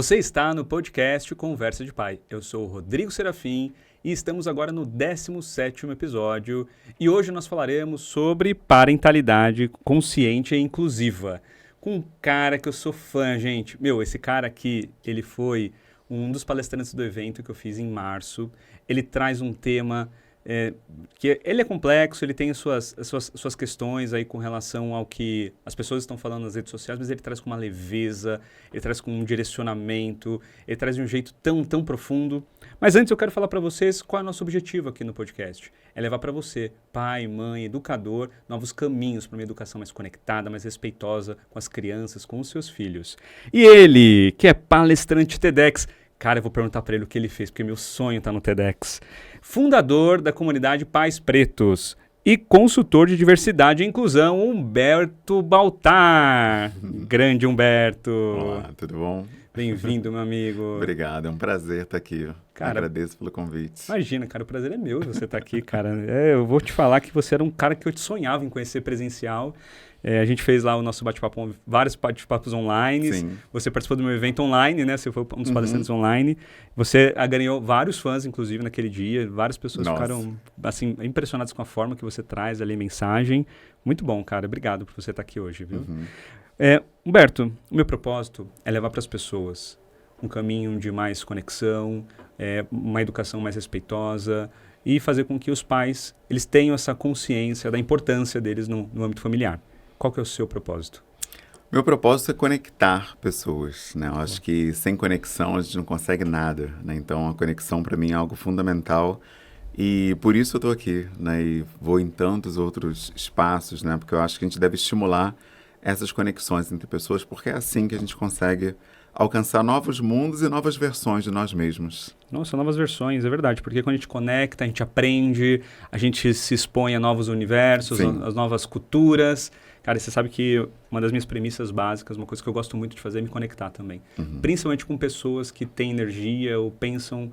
Você está no podcast Conversa de Pai. Eu sou o Rodrigo Serafim e estamos agora no 17º episódio. E hoje nós falaremos sobre parentalidade consciente e inclusiva. Com um cara que eu sou fã, gente. Esse cara aqui, ele foi um dos palestrantes do evento que eu fiz em março. Ele traz um tema... que ele é complexo, ele tem as suas questões aí com relação ao que as pessoas estão falando nas redes sociais, mas ele traz com uma leveza, ele traz com um direcionamento, ele traz de um jeito tão profundo. Mas antes eu quero falar para vocês qual é o nosso objetivo aqui no podcast. É levar para você, pai, mãe, educador, novos caminhos para uma educação mais conectada, mais respeitosa com as crianças, com os seus filhos. E ele, que é palestrante TEDx, cara, eu vou perguntar para ele o que ele fez, porque meu sonho tá no TEDx. Fundador da comunidade Pais Pretos e consultor de diversidade e inclusão, Humberto Baltar. Grande Humberto. Olá, tudo bom? Bem-vindo, meu amigo. Obrigado, é um prazer estar aqui. Cara, agradeço pelo convite. Imagina, cara, o prazer é meu você estar aqui, cara. Eu vou te falar que você era um cara que eu te sonhava em conhecer presencial. A gente fez lá o nosso bate-papo, vários bate-papos online. Sim. Você participou do meu evento online, né? Você foi um dos palestrantes online. Você ganhou vários fãs, inclusive, naquele dia. Várias pessoas ficaram, assim, impressionadas com a forma que você traz ali a mensagem. Muito bom, cara. Obrigado por você estar aqui hoje, viu? Humberto, o meu propósito é levar para as pessoas um caminho de mais conexão, uma educação mais respeitosa e fazer com que os pais eles tenham essa consciência da importância deles no âmbito familiar. Qual que é o seu propósito? Meu propósito é conectar pessoas, né? Eu acho que sem conexão a gente não consegue nada, né? Então a conexão para mim é algo fundamental e por isso eu estou aqui, né? E vou em tantos outros espaços, né? Porque eu acho que a gente deve estimular essas conexões entre pessoas, porque é assim que a gente consegue alcançar novos mundos e novas versões de nós mesmos. Nossa, novas versões, é verdade, porque quando a gente conecta, a gente aprende, a gente se expõe a novos universos, as novas culturas. Cara, você sabe que uma das minhas premissas básicas, uma coisa que eu gosto muito de fazer é me conectar também. Principalmente com pessoas que têm energia ou pensam,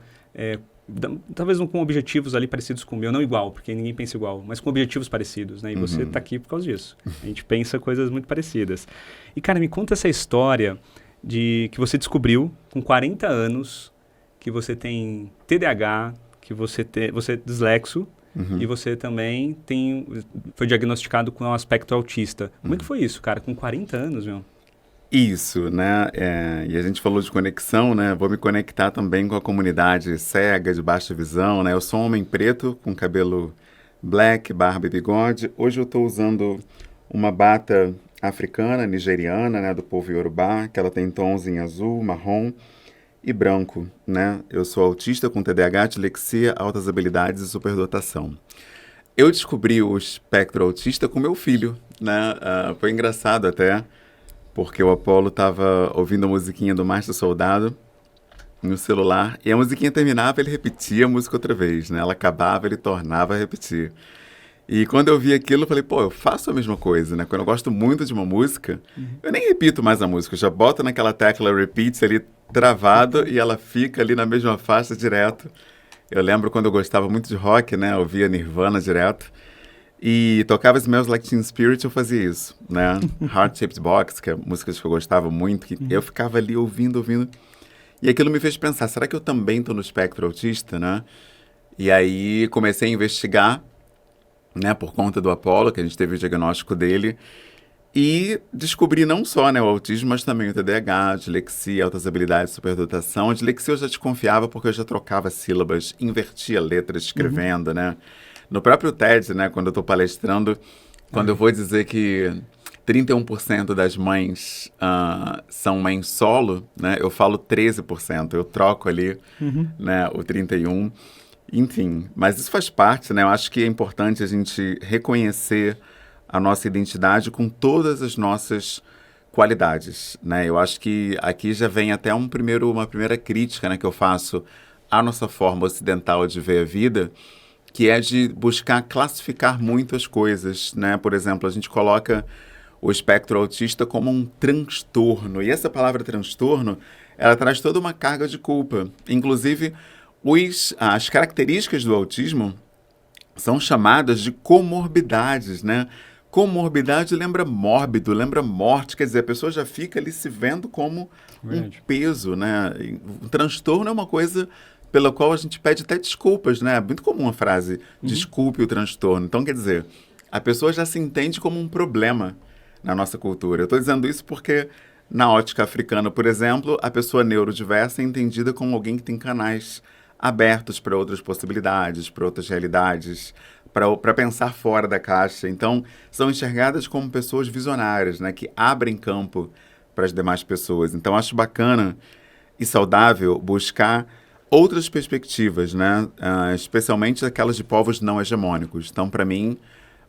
talvez não com objetivos ali parecidos com o meu, não igual, porque ninguém pensa igual, mas com objetivos parecidos, né? E você está aqui por causa disso. A gente pensa coisas muito parecidas. E, cara, me conta essa história de que você descobriu com 40 anos que você tem TDAH, que você é dislexo, e você também foi diagnosticado com um aspecto autista. Como é que foi isso, cara? Com 40 anos, meu? Isso, né? E a gente falou de conexão, né? Vou me conectar também com a comunidade cega, de baixa visão, né? Eu sou um homem preto, com cabelo black, barba e bigode. Hoje eu estou usando uma bata africana, nigeriana, né? Do povo Yorubá, que ela tem tons em azul, marrom e branco, né? Eu sou autista com TDAH, dislexia, altas habilidades e superdotação. Eu descobri o espectro autista com meu filho, né? Foi engraçado até, porque o Apolo estava ouvindo a musiquinha do Master Soldado no celular, e a musiquinha terminava, ele repetia a música outra vez, né? Ela acabava, ele tornava a repetir. E quando eu vi aquilo, eu falei, eu faço a mesma coisa, né? Quando eu gosto muito de uma música, eu nem repito mais a música, eu já boto naquela tecla repeat ali travado e ela fica ali na mesma faixa direto. Eu lembro quando eu gostava muito de rock, né? Eu ouvia Nirvana direto. E tocava Smells Like Teen Spirit, eu fazia isso, né? Heart Shaped Box, que é músicas que eu gostava muito, que eu ficava ali ouvindo. E aquilo me fez pensar, será que eu também estou no espectro autista, né? E aí comecei a investigar, né? Por conta do Apolo, que a gente teve o diagnóstico dele. E descobri não só, né, o autismo, mas também o TDAH, a dislexia, altas habilidades, superdotação. A dislexia eu já desconfiava porque eu já trocava sílabas, invertia letras escrevendo, né? No próprio TED, né, quando eu estou palestrando, quando eu vou dizer que 31% das mães são mães solo, né, eu falo 13%, eu troco ali, né, o 31%. Enfim, mas isso faz parte, né? Eu acho que é importante a gente reconhecer a nossa identidade com todas as nossas qualidades, né? Eu acho que aqui já vem até uma primeira crítica, né, que eu faço à nossa forma ocidental de ver a vida, que é de buscar classificar muito as coisas, né? Por exemplo, a gente coloca o espectro autista como um transtorno, e essa palavra transtorno, ela traz toda uma carga de culpa. Inclusive, as características do autismo são chamadas de comorbidades, né? Comorbidade lembra mórbido, lembra morte, quer dizer, a pessoa já fica ali se vendo como um Verdade. peso, né? E o transtorno é uma coisa pela qual a gente pede até desculpas, né? É muito comum a frase, Uhum. desculpe o transtorno. Então, quer dizer, a pessoa já se entende como um problema na nossa cultura. Eu estou dizendo isso porque, na ótica africana, por exemplo, a pessoa neurodiversa é entendida como alguém que tem canais abertos para outras possibilidades, para outras realidades, para pensar fora da caixa. Então, são enxergadas como pessoas visionárias, né, que abrem campo para as demais pessoas. Então, acho bacana e saudável buscar outras perspectivas, né, especialmente aquelas de povos não hegemônicos. Então, para mim,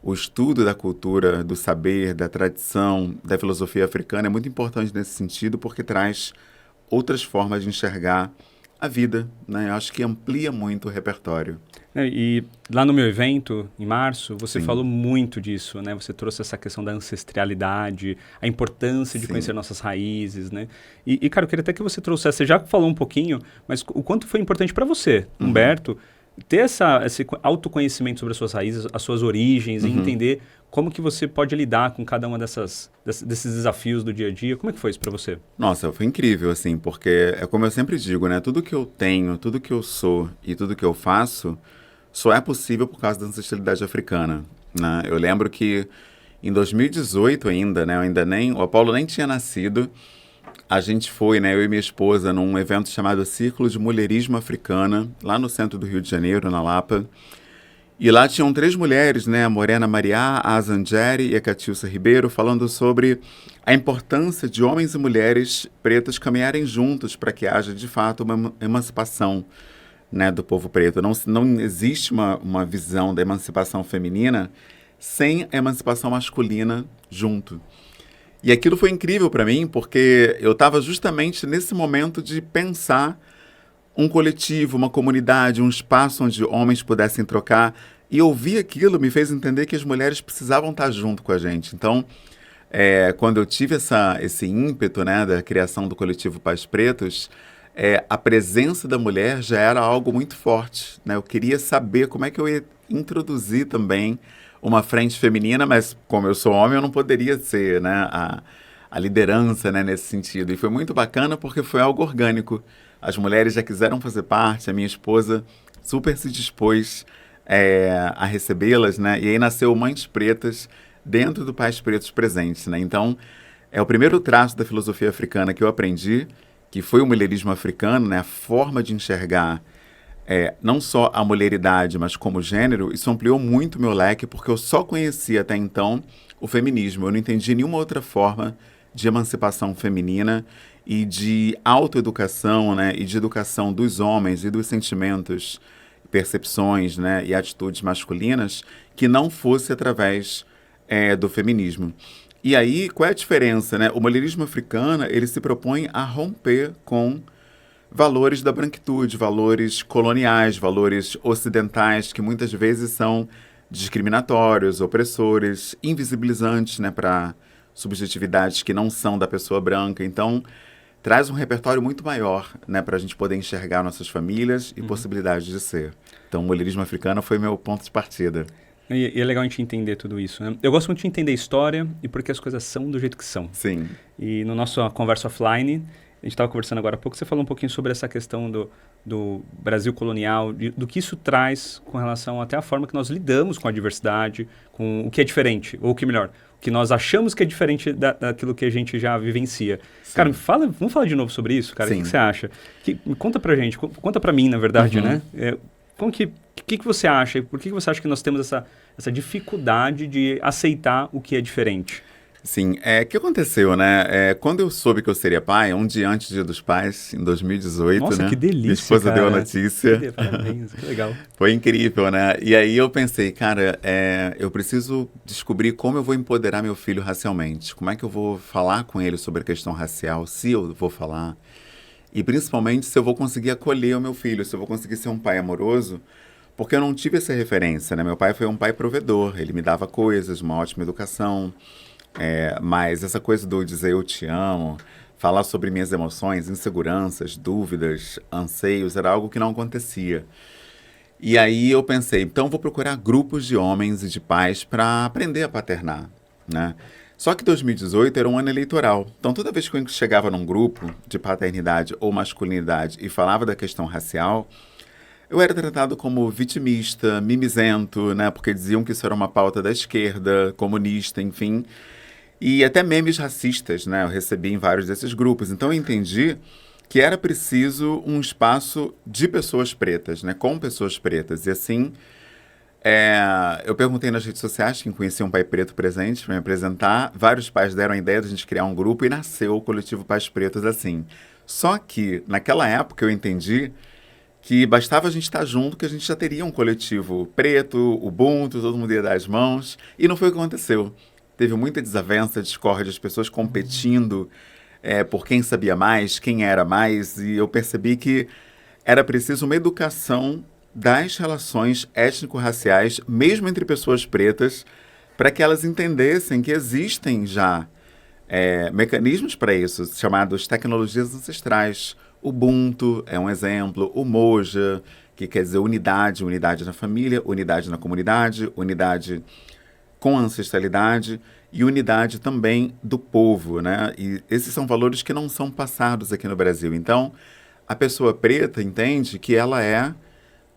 o estudo da cultura, do saber, da tradição, da filosofia africana é muito importante nesse sentido, porque traz outras formas de enxergar a vida, né? Eu acho que amplia muito o repertório. E lá no meu evento, em março, você Sim, falou muito disso, né? Você trouxe essa questão da ancestralidade, a importância de conhecer sim. nossas raízes, né? Cara, eu queria até que você trouxesse, você já falou um pouquinho, mas o quanto foi importante para você, Uhum, Humberto, ter esse autoconhecimento sobre as suas raízes, as suas origens, e uhum. entender como que você pode lidar com cada uma desses desafios do dia a dia. Como é que foi isso para você? Nossa, foi incrível, assim, porque é como eu sempre digo, né? Tudo que eu tenho, tudo que eu sou e tudo que eu faço só é possível por causa da ancestralidade africana, né? Eu lembro que em 2018 ainda, né? O Apolo nem tinha nascido. A gente foi, né? Eu e minha esposa, num evento chamado Círculo de Mulherismo Africana, lá no centro do Rio de Janeiro, na Lapa. E lá tinham três mulheres, né? A Morena Mariá, a Azangeri e a Catilça Ribeiro, falando sobre a importância de homens e mulheres pretas caminharem juntos para que haja, de fato, uma emancipação, né, do povo preto. Não existe uma visão da emancipação feminina sem a emancipação masculina junto. E aquilo foi incrível para mim, porque eu estava justamente nesse momento de pensar um coletivo, uma comunidade, um espaço onde homens pudessem trocar. E ouvir aquilo me fez entender que as mulheres precisavam estar junto com a gente. Então, quando eu tive esse ímpeto, né, da criação do coletivo Pais Pretos, a presença da mulher já era algo muito forte, né? Eu queria saber como é que eu ia introduzir também uma frente feminina, mas como eu sou homem, eu não poderia ser, né, a liderança, né, nesse sentido. E foi muito bacana porque foi algo orgânico. As mulheres já quiseram fazer parte, a minha esposa super se dispôs a recebê-las, né? E aí nasceu Mães Pretas dentro do Pais Pretos Presentes, né? Então, é o primeiro traço da filosofia africana que eu aprendi, que foi o mulherismo africano, né? A forma de enxergar não só a mulheridade, mas como gênero. Isso ampliou muito meu leque, porque eu só conhecia até então o feminismo. Eu não entendi nenhuma outra forma de emancipação feminina e de autoeducação, né? E de educação dos homens e dos sentimentos, percepções, né? E atitudes masculinas que não fosse através do feminismo. E aí, qual é a diferença, né? O mulherismo africano, ele se propõe a romper com valores da branquitude, valores coloniais, valores ocidentais, que muitas vezes são discriminatórios, opressores, invisibilizantes, né, para subjetividades que não são da pessoa branca. Então, traz um repertório muito maior, né, para a gente poder enxergar nossas famílias e Uhum. possibilidades de ser. Então, o mulherismo africano foi meu ponto de partida. E é legal a gente entender tudo isso, né? Eu gosto muito de entender a história e por que as coisas são do jeito que são. Sim, E no nosso conversa offline, a gente estava conversando agora há pouco, você falou um pouquinho sobre essa questão do Brasil colonial, do que isso traz com relação até a forma que nós lidamos com a diversidade, com o que é diferente, ou o que melhor, o que nós achamos que é diferente daquilo que a gente já vivencia. Cara, sim, vamos falar de novo sobre isso, cara? O que sim. você acha? Conta pra gente, conta pra mim, na verdade, Uhum. né? Como que você acha? Por que você acha que nós temos essa dificuldade de aceitar o que é diferente? Sim, o que aconteceu, né? Quando eu soube que eu seria pai, um dia antes do Dia dos Pais, em 2018, Nossa, que né? Minha delícia, esposa deu a cara. notícia. Parabéns, que legal. Foi incrível, né? E aí eu pensei, cara, eu preciso descobrir como eu vou empoderar meu filho racialmente. Como é que eu vou falar com ele sobre a questão racial, se eu vou falar. E principalmente se eu vou conseguir acolher o meu filho, se eu vou conseguir ser um pai amoroso, porque eu não tive essa referência, né? Meu pai foi um pai provedor, ele me dava coisas, uma ótima educação. Mas essa coisa do dizer eu te amo, falar sobre minhas emoções, inseguranças, dúvidas, anseios, era algo que não acontecia. E aí eu pensei, então vou procurar grupos de homens e de pais para aprender a paternar, né? Só que 2018 era um ano eleitoral. Então, toda vez que eu chegava num grupo de paternidade ou masculinidade e falava da questão racial, eu era tratado como vitimista, mimizento, né? Porque diziam que isso era uma pauta da esquerda, comunista, enfim. E até memes racistas, né? Eu recebi em vários desses grupos. Então, eu entendi que era preciso um espaço de pessoas pretas, né? Com pessoas pretas. E assim, eu perguntei nas redes sociais quem conhecia um pai preto presente para me apresentar. Vários pais deram a ideia de a gente criar um grupo e nasceu o coletivo Pais Pretos assim. Só que, naquela época, eu entendi que bastava a gente estar junto, que a gente já teria um coletivo preto, Ubuntu, todo mundo ia dar as mãos. E não foi o que aconteceu. Teve muita desavença, discórdia, as pessoas competindo por quem sabia mais, quem era mais. E eu percebi que era preciso uma educação das relações étnico-raciais, mesmo entre pessoas pretas, para que elas entendessem que existem já mecanismos para isso, chamados tecnologias ancestrais. Ubuntu é um exemplo, o Moja, que quer dizer unidade, unidade na família, unidade na comunidade, unidade com ancestralidade e unidade também do povo, né? E esses são valores que não são passados aqui no Brasil. Então, a pessoa preta entende que ela é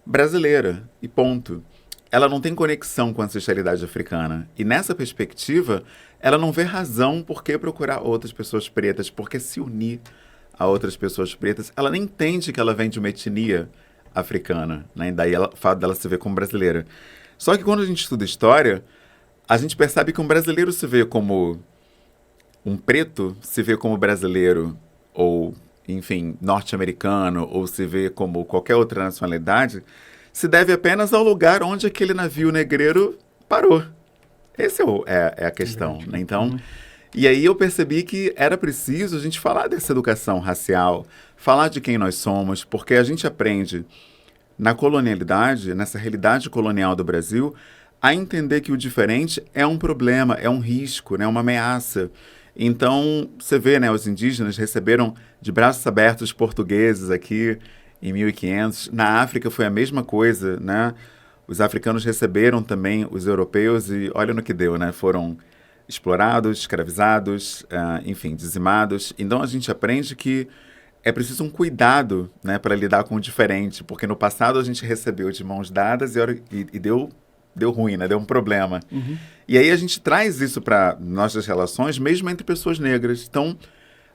brasileira e ponto. Ela não tem conexão com a ancestralidade africana. E nessa perspectiva, ela não vê razão por que procurar outras pessoas pretas, por que se unir a outras pessoas pretas. Ela nem entende que ela vem de uma etnia africana, né? E daí o fato dela se ver como brasileira. Só que quando a gente estuda história, a gente percebe que um brasileiro se vê como um preto, se vê como brasileiro, ou, enfim, norte-americano, ou se vê como qualquer outra nacionalidade, se deve apenas ao lugar onde aquele navio negreiro parou. Essa é a questão, né? Então, e aí eu percebi que era preciso a gente falar dessa educação racial, falar de quem nós somos, porque a gente aprende na colonialidade, nessa realidade colonial do Brasil, a entender que o diferente é um problema, é um risco, né, uma ameaça. Então, você vê, né, os indígenas receberam de braços abertos os portugueses aqui em 1500. Na África foi a mesma coisa, né? Os africanos receberam também os europeus e olha no que deu, né? Foram explorados, escravizados, enfim, dizimados. Então, a gente aprende que é preciso um cuidado, né, para lidar com o diferente, porque no passado a gente recebeu de mãos dadas e deu ruim, né? Deu um problema. E aí a gente traz isso para nossas relações, mesmo entre pessoas negras. Então,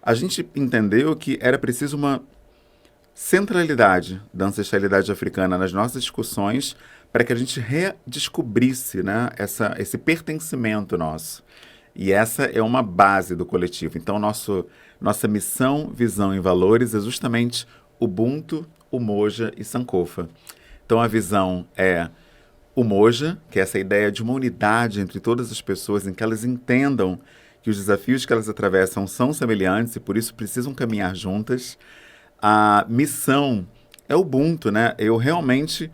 a gente entendeu que era preciso uma centralidade da ancestralidade africana nas nossas discussões para que a gente redescobrisse, né, esse pertencimento nosso. E essa é uma base do coletivo. Então, nossa missão, visão e valores é justamente Ubuntu, Umoja e Sankofa. Então, a visão é Umoja, que é essa ideia de uma unidade entre todas as pessoas, em que elas entendam que os desafios que elas atravessam são semelhantes e, por isso, precisam caminhar juntas. A missão é Ubuntu, né? Eu realmente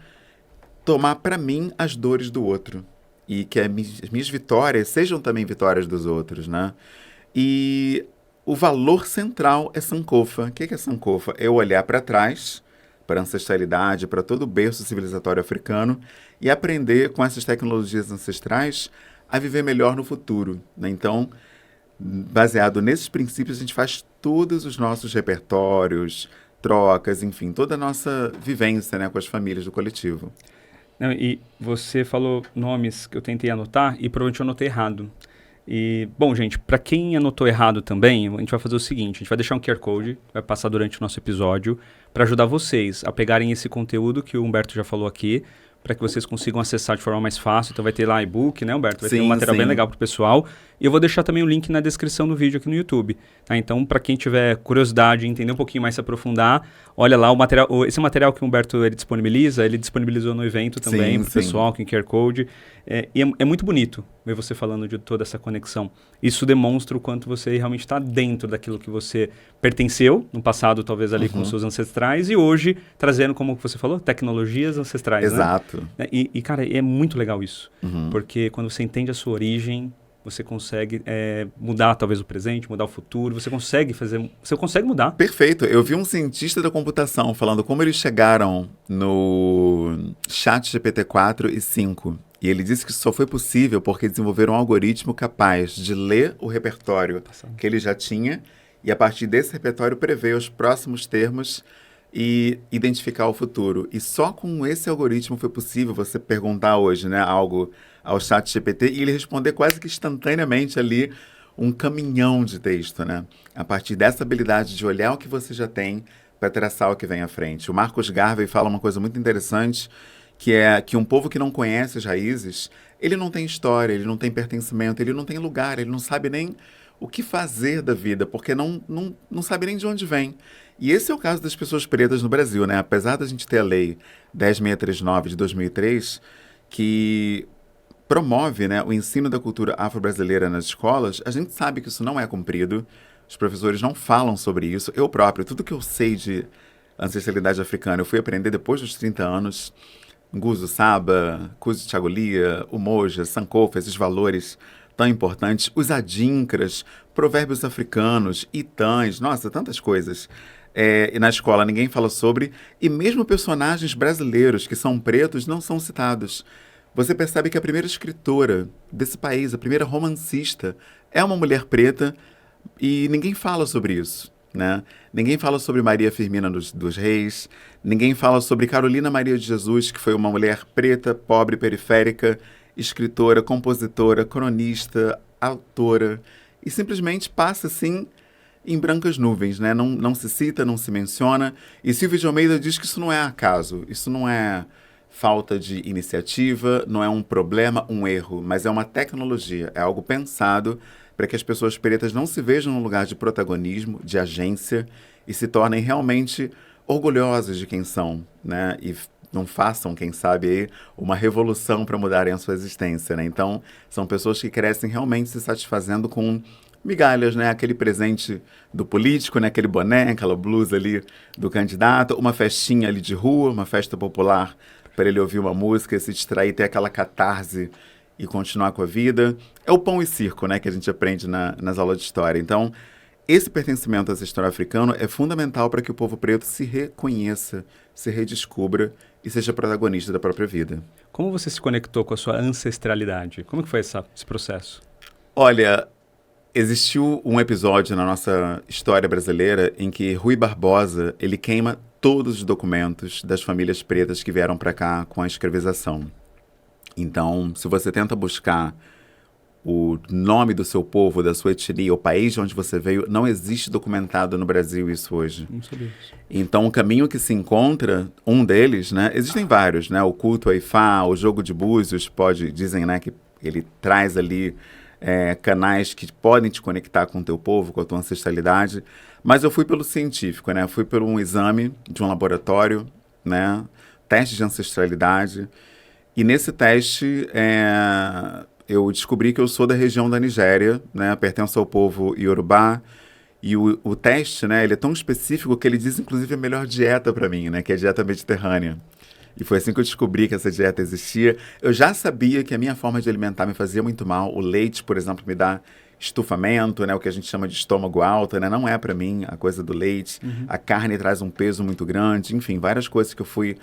tomar para mim as dores do outro e que as minhas vitórias sejam também vitórias dos outros, né? E o valor central é Sankofa. O que é Sankofa? É eu olhar para trás, para a ancestralidade, para todo o berço civilizatório africano e aprender com essas tecnologias ancestrais a viver melhor no futuro, né? Então, baseado nesses princípios, a gente faz todos os nossos repertórios, trocas, enfim, toda a nossa vivência, né, com as famílias do coletivo. Não, e você falou nomes que eu tentei anotar e provavelmente eu anotei errado. E, bom, gente, para quem anotou errado também, a gente vai fazer o seguinte, a gente vai deixar um QR Code, vai passar durante o nosso episódio, para ajudar vocês a pegarem esse conteúdo que o Humberto já falou aqui, para que vocês consigam acessar de forma mais fácil. Então vai ter lá e-book, né, Humberto? Vai ter um material bem legal para o pessoal. E eu vou deixar também o link na descrição do vídeo aqui no YouTube. Tá? Então, para quem tiver curiosidade e entender um pouquinho mais, se aprofundar, olha lá o material. Esse material que o Humberto ele disponibilizou no evento também para o pessoal, com QR Code. E é muito bonito ver você falando de toda essa conexão. Isso demonstra o quanto você realmente está dentro daquilo que você pertenceu, no passado talvez ali com seus ancestrais, e hoje trazendo, como você falou, tecnologias ancestrais. Exato. Né? E, cara, é muito legal isso. Porque quando você entende a sua origem, você consegue mudar talvez o presente, mudar o futuro, você consegue mudar. Perfeito. Eu vi um cientista da computação falando como eles chegaram no chat GPT-4 e 5. E ele disse que isso só foi possível porque desenvolveram um algoritmo capaz de ler o repertório que ele já tinha e, a partir desse repertório, prever os próximos termos e identificar o futuro. E só com esse algoritmo foi possível você perguntar hoje, né, algo ao ChatGPT e ele responder quase que instantaneamente ali um caminhão de texto, né? A partir dessa habilidade de olhar o que você já tem para traçar o que vem à frente. O Marcus Garvey fala uma coisa muito interessante, que é que um povo que não conhece as raízes, ele não tem história, ele não tem pertencimento, ele não tem lugar, ele não sabe nem o que fazer da vida, porque não sabe nem de onde vem. E esse é o caso das pessoas pretas no Brasil, né? Apesar da gente ter a Lei 10.639 de 2003, que promove, né, o ensino da cultura afro-brasileira nas escolas, a gente sabe que isso não é cumprido, os professores não falam sobre isso. Eu próprio, tudo que eu sei de ancestralidade africana, eu fui aprender depois dos 30 anos, Nguzo Saba, Kuzi Chagolia, Umoja, Sankofa, esses valores tão importantes, os adinkras, provérbios africanos, itãs, nossa, tantas coisas. E na escola ninguém fala sobre, e mesmo personagens brasileiros que são pretos não são citados. Você percebe que a primeira escritora desse país, a primeira romancista, é uma mulher preta e ninguém fala sobre isso, né? Ninguém fala sobre Maria Firmina dos Reis, ninguém fala sobre Carolina Maria de Jesus, que foi uma mulher preta, pobre, periférica, escritora, compositora, cronista, autora, e simplesmente passa assim em brancas nuvens, né? Não se cita, não se menciona, e Silvio de Almeida diz que isso não é acaso, isso não é falta de iniciativa, não é um problema, um erro, mas é uma tecnologia, é algo pensado para que as pessoas pretas não se vejam num lugar de protagonismo, de agência, e se tornem realmente orgulhosas de quem são, né? E não façam, quem sabe, aí, uma revolução para mudarem a sua existência, né? Então, são pessoas que crescem realmente se satisfazendo com migalhas, né? Aquele presente do político, né? Aquele boné, aquela blusa ali do candidato, uma festinha ali de rua, uma festa popular para ele ouvir uma música, se distrair, ter aquela catarse e continuar com a vida. É o pão e circo, né, que a gente aprende nas aulas de história. Então, esse pertencimento ancestral africano é fundamental para que o povo preto se reconheça, se redescubra e seja protagonista da própria vida. Como você se conectou com a sua ancestralidade? Como que foi esse processo? Olha, existiu um episódio na nossa história brasileira em que Rui Barbosa, ele queima todos os documentos das famílias pretas que vieram para cá com a escravização. Então, se você tenta buscar o nome do seu povo, da sua etnia, o país de onde você veio, não existe documentado no Brasil isso hoje. Não sabia isso. Então, o caminho que se encontra, um deles, né, existem vários, né, o culto a Ifá, o jogo de búzios, dizem, né, que ele traz ali canais que podem te conectar com o teu povo, com a tua ancestralidade, mas eu fui pelo científico, né, fui por um exame de um laboratório, né, teste de ancestralidade, e nesse teste eu descobri que eu sou da região da Nigéria, né, pertenço ao povo Yorubá, e o teste, né, ele é tão específico que ele diz, inclusive, a melhor dieta para mim, né, que é a dieta mediterrânea. E foi assim que eu descobri que essa dieta existia. Eu já sabia que a minha forma de alimentar me fazia muito mal. O leite, por exemplo, me dá estufamento, né, o que a gente chama de estômago alto, né, não é para mim a coisa do leite. Uhum. A carne traz um peso muito grande, enfim, várias coisas que eu fui,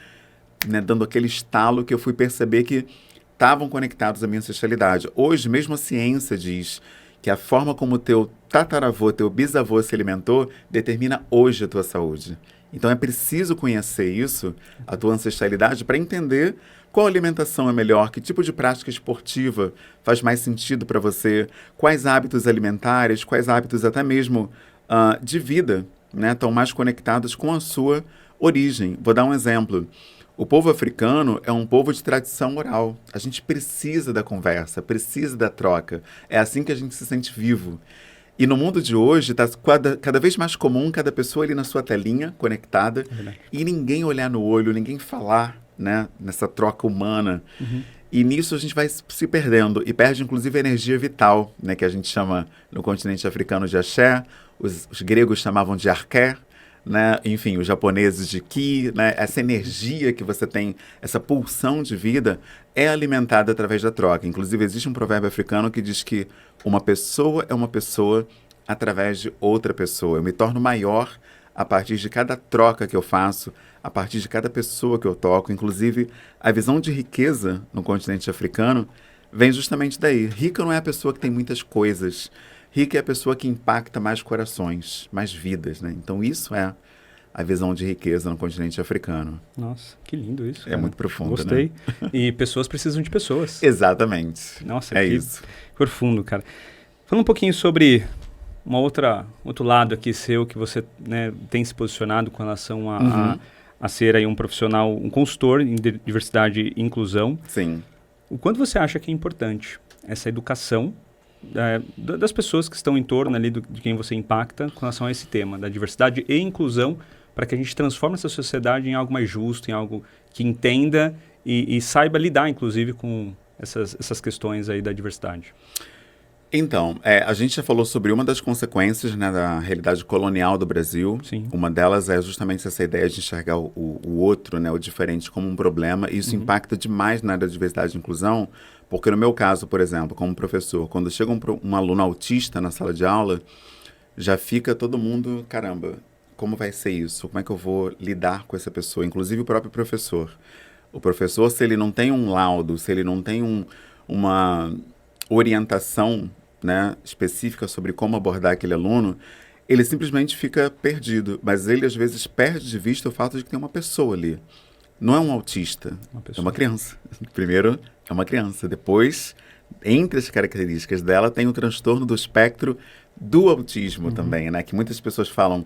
né, dando aquele estalo que eu fui perceber que estavam conectados à minha ancestralidade. Hoje, mesmo a ciência diz que a forma como teu tataravô, teu bisavô se alimentou, determina hoje a tua saúde. Então é preciso conhecer isso, a tua ancestralidade, para entender qual alimentação é melhor, que tipo de prática esportiva faz mais sentido para você, quais hábitos alimentares, quais hábitos até mesmo de vida, né, estão mais conectados com a sua origem. Vou dar um exemplo. O povo africano é um povo de tradição oral. A gente precisa da conversa, precisa da troca. É assim que a gente se sente vivo. E no mundo de hoje, está cada vez mais comum cada pessoa ali na sua telinha, conectada, e ninguém olhar no olho, ninguém falar, né, nessa troca humana. Uhum. E nisso a gente vai se perdendo, e perde inclusive a energia vital, né, que a gente chama no continente africano de axé, os gregos chamavam de arqué, né, enfim, os japoneses de ki, né, essa energia que você tem, essa pulsão de vida, é alimentada através da troca. Inclusive, existe um provérbio africano que diz que uma pessoa é uma pessoa através de outra pessoa. Eu me torno maior a partir de cada troca que eu faço, a partir de cada pessoa que eu toco. Inclusive, a visão de riqueza no continente africano vem justamente daí. Rica não é a pessoa que tem muitas coisas. Rica é a pessoa que impacta mais corações, mais vidas, né? Então, isso é a visão de riqueza no continente africano. Nossa, que lindo isso. É muito profundo, Gostei. né? E pessoas precisam de pessoas. Exatamente. Nossa, é que isso. profundo, cara. Falando um pouquinho sobre outro lado aqui seu, que você, né, tem se posicionado com relação a ser aí um profissional, um consultor em diversidade e inclusão. Sim. O quanto você acha que é importante essa educação das pessoas que estão em torno ali de quem você impacta com relação a esse tema, da diversidade e inclusão, para que a gente transforme essa sociedade em algo mais justo, em algo que entenda e saiba lidar, inclusive, com essas questões aí da diversidade? Então, a gente já falou sobre uma das consequências, né, da realidade colonial do Brasil. Sim. Uma delas é justamente essa ideia de enxergar o outro, né, o diferente, como um problema. E isso impacta demais na área da diversidade e inclusão, porque no meu caso, por exemplo, como professor, quando chega um aluno autista na sala de aula, já fica todo mundo, caramba, como vai ser isso? Como é que eu vou lidar com essa pessoa? Inclusive o próprio professor. O professor, se ele não tem um laudo, se ele não tem uma orientação, né, específica sobre como abordar aquele aluno, ele simplesmente fica perdido. Mas ele, às vezes, perde de vista o fato de que tem uma pessoa ali. Não é um autista, é uma criança. Primeiro, é uma criança. Depois, entre as características dela, tem o transtorno do espectro do autismo também, né? Que muitas pessoas falam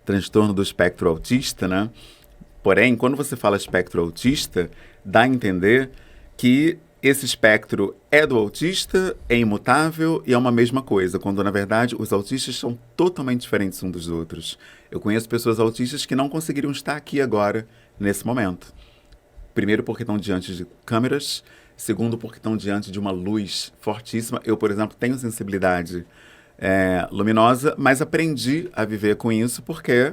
transtorno do espectro autista, né? Porém, quando você fala espectro autista, dá a entender que esse espectro é do autista, é imutável e é uma mesma coisa, quando, na verdade, os autistas são totalmente diferentes uns dos outros. Eu conheço pessoas autistas que não conseguiriam estar aqui agora, nesse momento. Primeiro, porque estão diante de câmeras. Segundo, porque estão diante de uma luz fortíssima. Eu, por exemplo, tenho sensibilidade luminosa, mas aprendi a viver com isso porque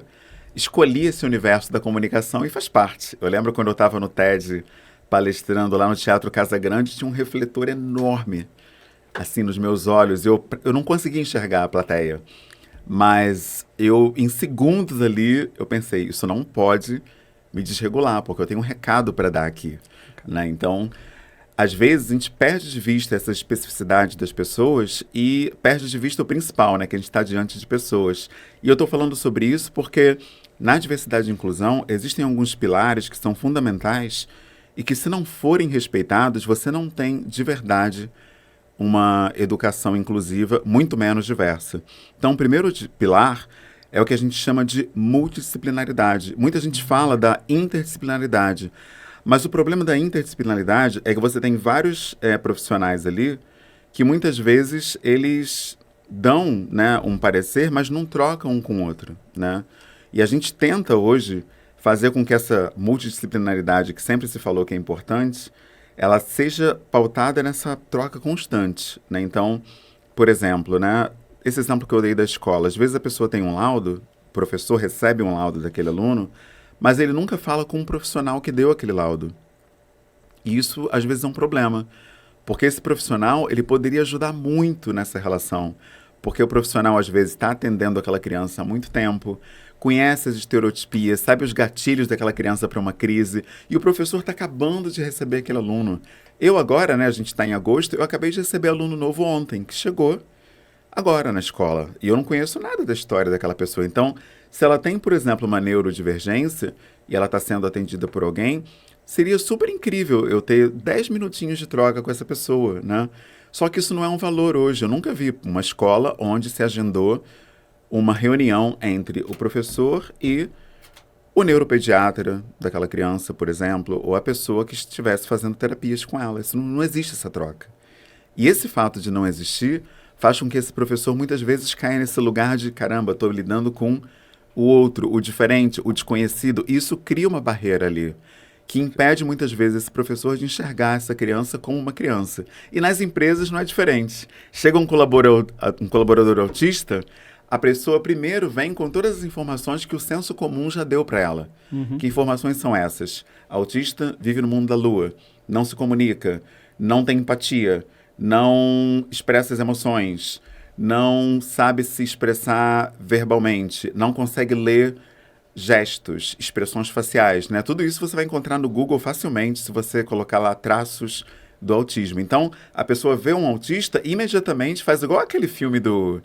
escolhi esse universo da comunicação e faz parte. Eu lembro quando eu estava no TED palestrando lá no Teatro Casa Grande, tinha um refletor enorme, assim, nos meus olhos. Eu não conseguia enxergar a plateia, mas em segundos ali, eu pensei, isso não pode me desregular, porque eu tenho um recado para dar aqui, né? Então, às vezes, a gente perde de vista essa especificidade das pessoas e perde de vista o principal, né? Que a gente está diante de pessoas. E eu estou falando sobre isso porque, na diversidade e inclusão, existem alguns pilares que são fundamentais e que, se não forem respeitados, você não tem, de verdade, uma educação inclusiva, muito menos diversa. Então, o primeiro pilar é o que a gente chama de multidisciplinaridade. Muita gente fala da interdisciplinaridade, mas o problema da interdisciplinaridade é que você tem vários profissionais ali que, muitas vezes, eles dão, né, um parecer, mas não trocam um com o outro, né? E a gente tenta, hoje, fazer com que essa multidisciplinaridade, que sempre se falou que é importante, ela seja pautada nessa troca constante, né? Então, por exemplo, né, esse exemplo que eu dei da escola, às vezes a pessoa tem um laudo, o professor recebe um laudo daquele aluno, mas ele nunca fala com um profissional que deu aquele laudo. E isso, às vezes, é um problema, porque esse profissional, ele poderia ajudar muito nessa relação, porque o profissional, às vezes, está atendendo aquela criança há muito tempo, conhece as estereotipias, sabe os gatilhos daquela criança para uma crise, e o professor está acabando de receber aquele aluno. Eu agora, né, a gente está em agosto, eu acabei de receber aluno novo ontem, que chegou agora na escola, e eu não conheço nada da história daquela pessoa. Então, se ela tem, por exemplo, uma neurodivergência, e ela está sendo atendida por alguém, seria super incrível eu ter 10 minutinhos de troca com essa pessoa, né? Só que isso não é um valor hoje. Eu nunca vi uma escola onde se agendou uma reunião entre o professor e o neuropediatra daquela criança, por exemplo, ou a pessoa que estivesse fazendo terapias com ela. Isso não existe, essa troca. E esse fato de não existir faz com que esse professor muitas vezes caia nesse lugar de, caramba, estou lidando com o outro, o diferente, o desconhecido. E isso cria uma barreira ali, que impede muitas vezes esse professor de enxergar essa criança como uma criança. E nas empresas não é diferente. Chega um colaborador autista, a pessoa primeiro vem com todas as informações que o senso comum já deu para ela. Que informações são essas? Autista vive no mundo da lua, não se comunica, não tem empatia, não expressa as emoções, não sabe se expressar verbalmente, não consegue ler gestos, expressões faciais, né? Tudo isso você vai encontrar no Google facilmente se você colocar lá traços do autismo. Então, a pessoa vê um autista e imediatamente faz igual aquele filme do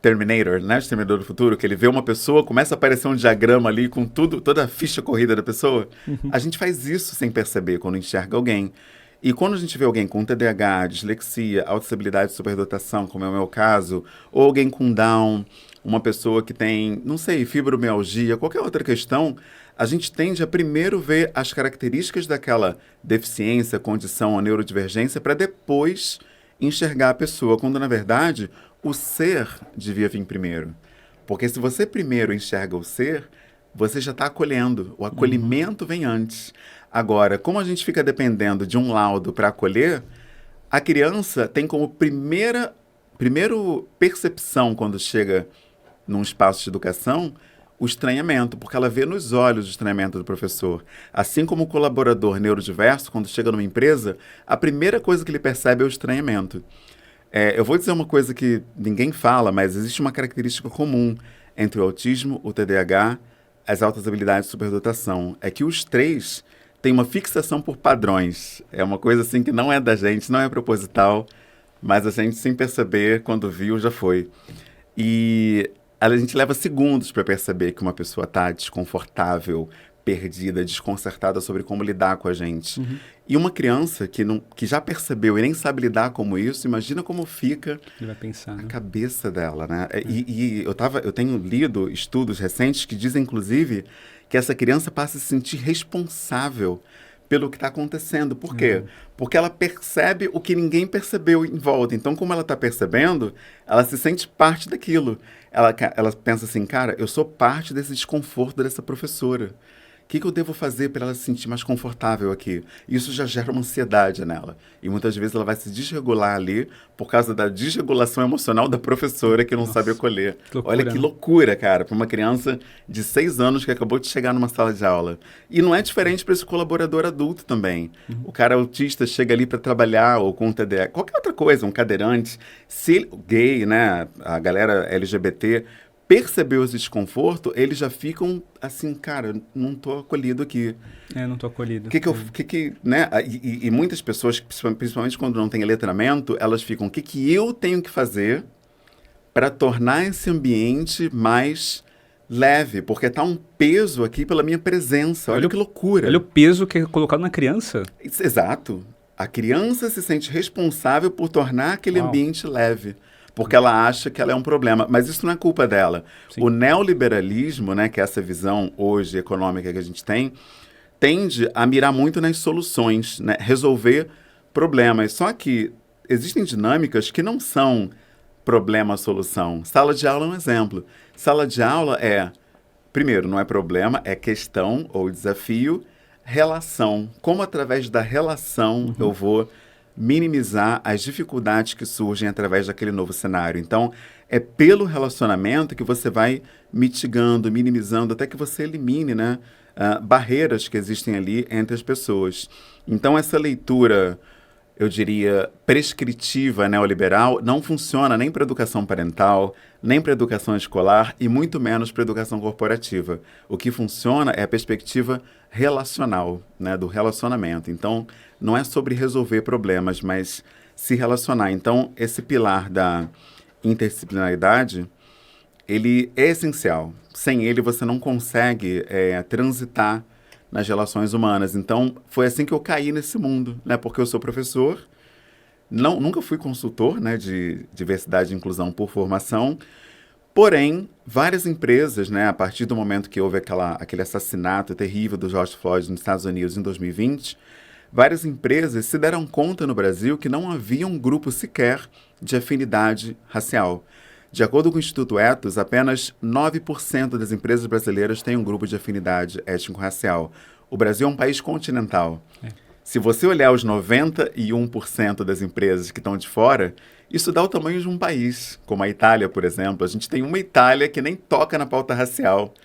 Terminator, né? Exterminador do Futuro, que ele vê uma pessoa, começa a aparecer um diagrama ali com tudo, toda a ficha corrida da pessoa. A gente faz isso sem perceber quando enxerga alguém. E quando a gente vê alguém com TDAH, dislexia, autossabilidade e superdotação, como é o meu caso, ou alguém com Down, uma pessoa que tem, não sei, fibromialgia, qualquer outra questão, a gente tende a primeiro ver as características daquela deficiência, condição ou neurodivergência para depois enxergar a pessoa, quando na verdade o ser devia vir primeiro. Porque se você primeiro enxerga o ser, você já está acolhendo. O acolhimento vem antes. Agora, como a gente fica dependendo de um laudo para acolher, a criança tem como primeiro percepção quando chega num espaço de educação o estranhamento, porque ela vê nos olhos o estranhamento do professor. Assim como o colaborador neurodiverso, quando chega numa empresa, a primeira coisa que ele percebe é o estranhamento. Eu vou dizer uma coisa que ninguém fala, mas existe uma característica comum entre o autismo, o TDAH, as altas habilidades de superdotação. É que os três têm uma fixação por padrões. É uma coisa assim que não é da gente, não é proposital, mas a gente, sem perceber, quando viu, já foi. E a gente leva segundos para perceber que uma pessoa está desconfortável, perdida, desconcertada sobre como lidar com a gente. E uma criança que já percebeu e nem sabe lidar como isso, imagina como fica Ele vai pensar, a né? cabeça dela, né? E eu tenho lido estudos recentes que dizem, inclusive, que essa criança passa a se sentir responsável pelo que está acontecendo. Por quê? Porque ela percebe o que ninguém percebeu em volta. Então, como ela está percebendo, ela se sente parte daquilo. Ela pensa assim, cara, eu sou parte desse desconforto dessa professora. O que eu devo fazer para ela se sentir mais confortável aqui? Isso já gera uma ansiedade nela. E muitas vezes ela vai se desregular ali por causa da desregulação emocional da professora que não sabe acolher. Que loucura, Olha que né? loucura, cara, para uma criança de 6 anos que acabou de chegar numa sala de aula. E não é diferente para esse colaborador adulto também. O cara autista chega ali para trabalhar, ou com TDAH, qualquer outra coisa, um cadeirante, se ele, gay, né, a galera LGBT percebeu esse desconforto, eles já ficam assim, cara, não tô acolhido aqui. Não tô acolhido. Né? E muitas pessoas, principalmente quando não tem letramento, elas ficam, o que eu tenho que fazer para tornar esse ambiente mais leve? Porque tá um peso aqui pela minha presença. Olha que loucura. Olha o peso que é colocado na criança. Exato. A criança se sente responsável por tornar aquele Uau. ambiente leve. Porque ela acha que ela é um problema. Mas isso não é culpa dela. Sim. O neoliberalismo, né, que é essa visão hoje econômica que a gente tem, tende a mirar muito nas soluções, né, resolver problemas. Só que existem dinâmicas que não são problema-solução. Sala de aula é um exemplo. Sala de aula primeiro, não é problema, é questão ou desafio, relação. Como através da relação eu vou minimizar as dificuldades que surgem através daquele novo cenário. Então, é pelo relacionamento que você vai mitigando, minimizando, até que você elimine, né, barreiras que existem ali entre as pessoas. Então, essa leitura, eu diria, prescritiva neoliberal não funciona nem para educação parental, nem para educação escolar e muito menos para educação corporativa. O que funciona é a perspectiva relacional, né, do relacionamento. Então, não é sobre resolver problemas, mas se relacionar. Então, esse pilar da interdisciplinaridade, ele é essencial. Sem ele, você não consegue transitar nas relações humanas. Então, foi assim que eu caí nesse mundo, né? Porque eu sou professor, nunca fui consultor, né, de diversidade e inclusão por formação, porém, várias empresas, né, a partir do momento que houve aquele assassinato terrível do George Floyd nos Estados Unidos em 2020, várias empresas se deram conta no Brasil que não havia um grupo sequer de afinidade racial. De acordo com o Instituto Ethos, apenas 9% das empresas brasileiras têm um grupo de afinidade étnico-racial. O Brasil é um país continental. Se você olhar os 91% das empresas que estão de fora, isso dá o tamanho de um país, como a Itália, por exemplo. A gente tem uma Itália que nem toca na pauta racial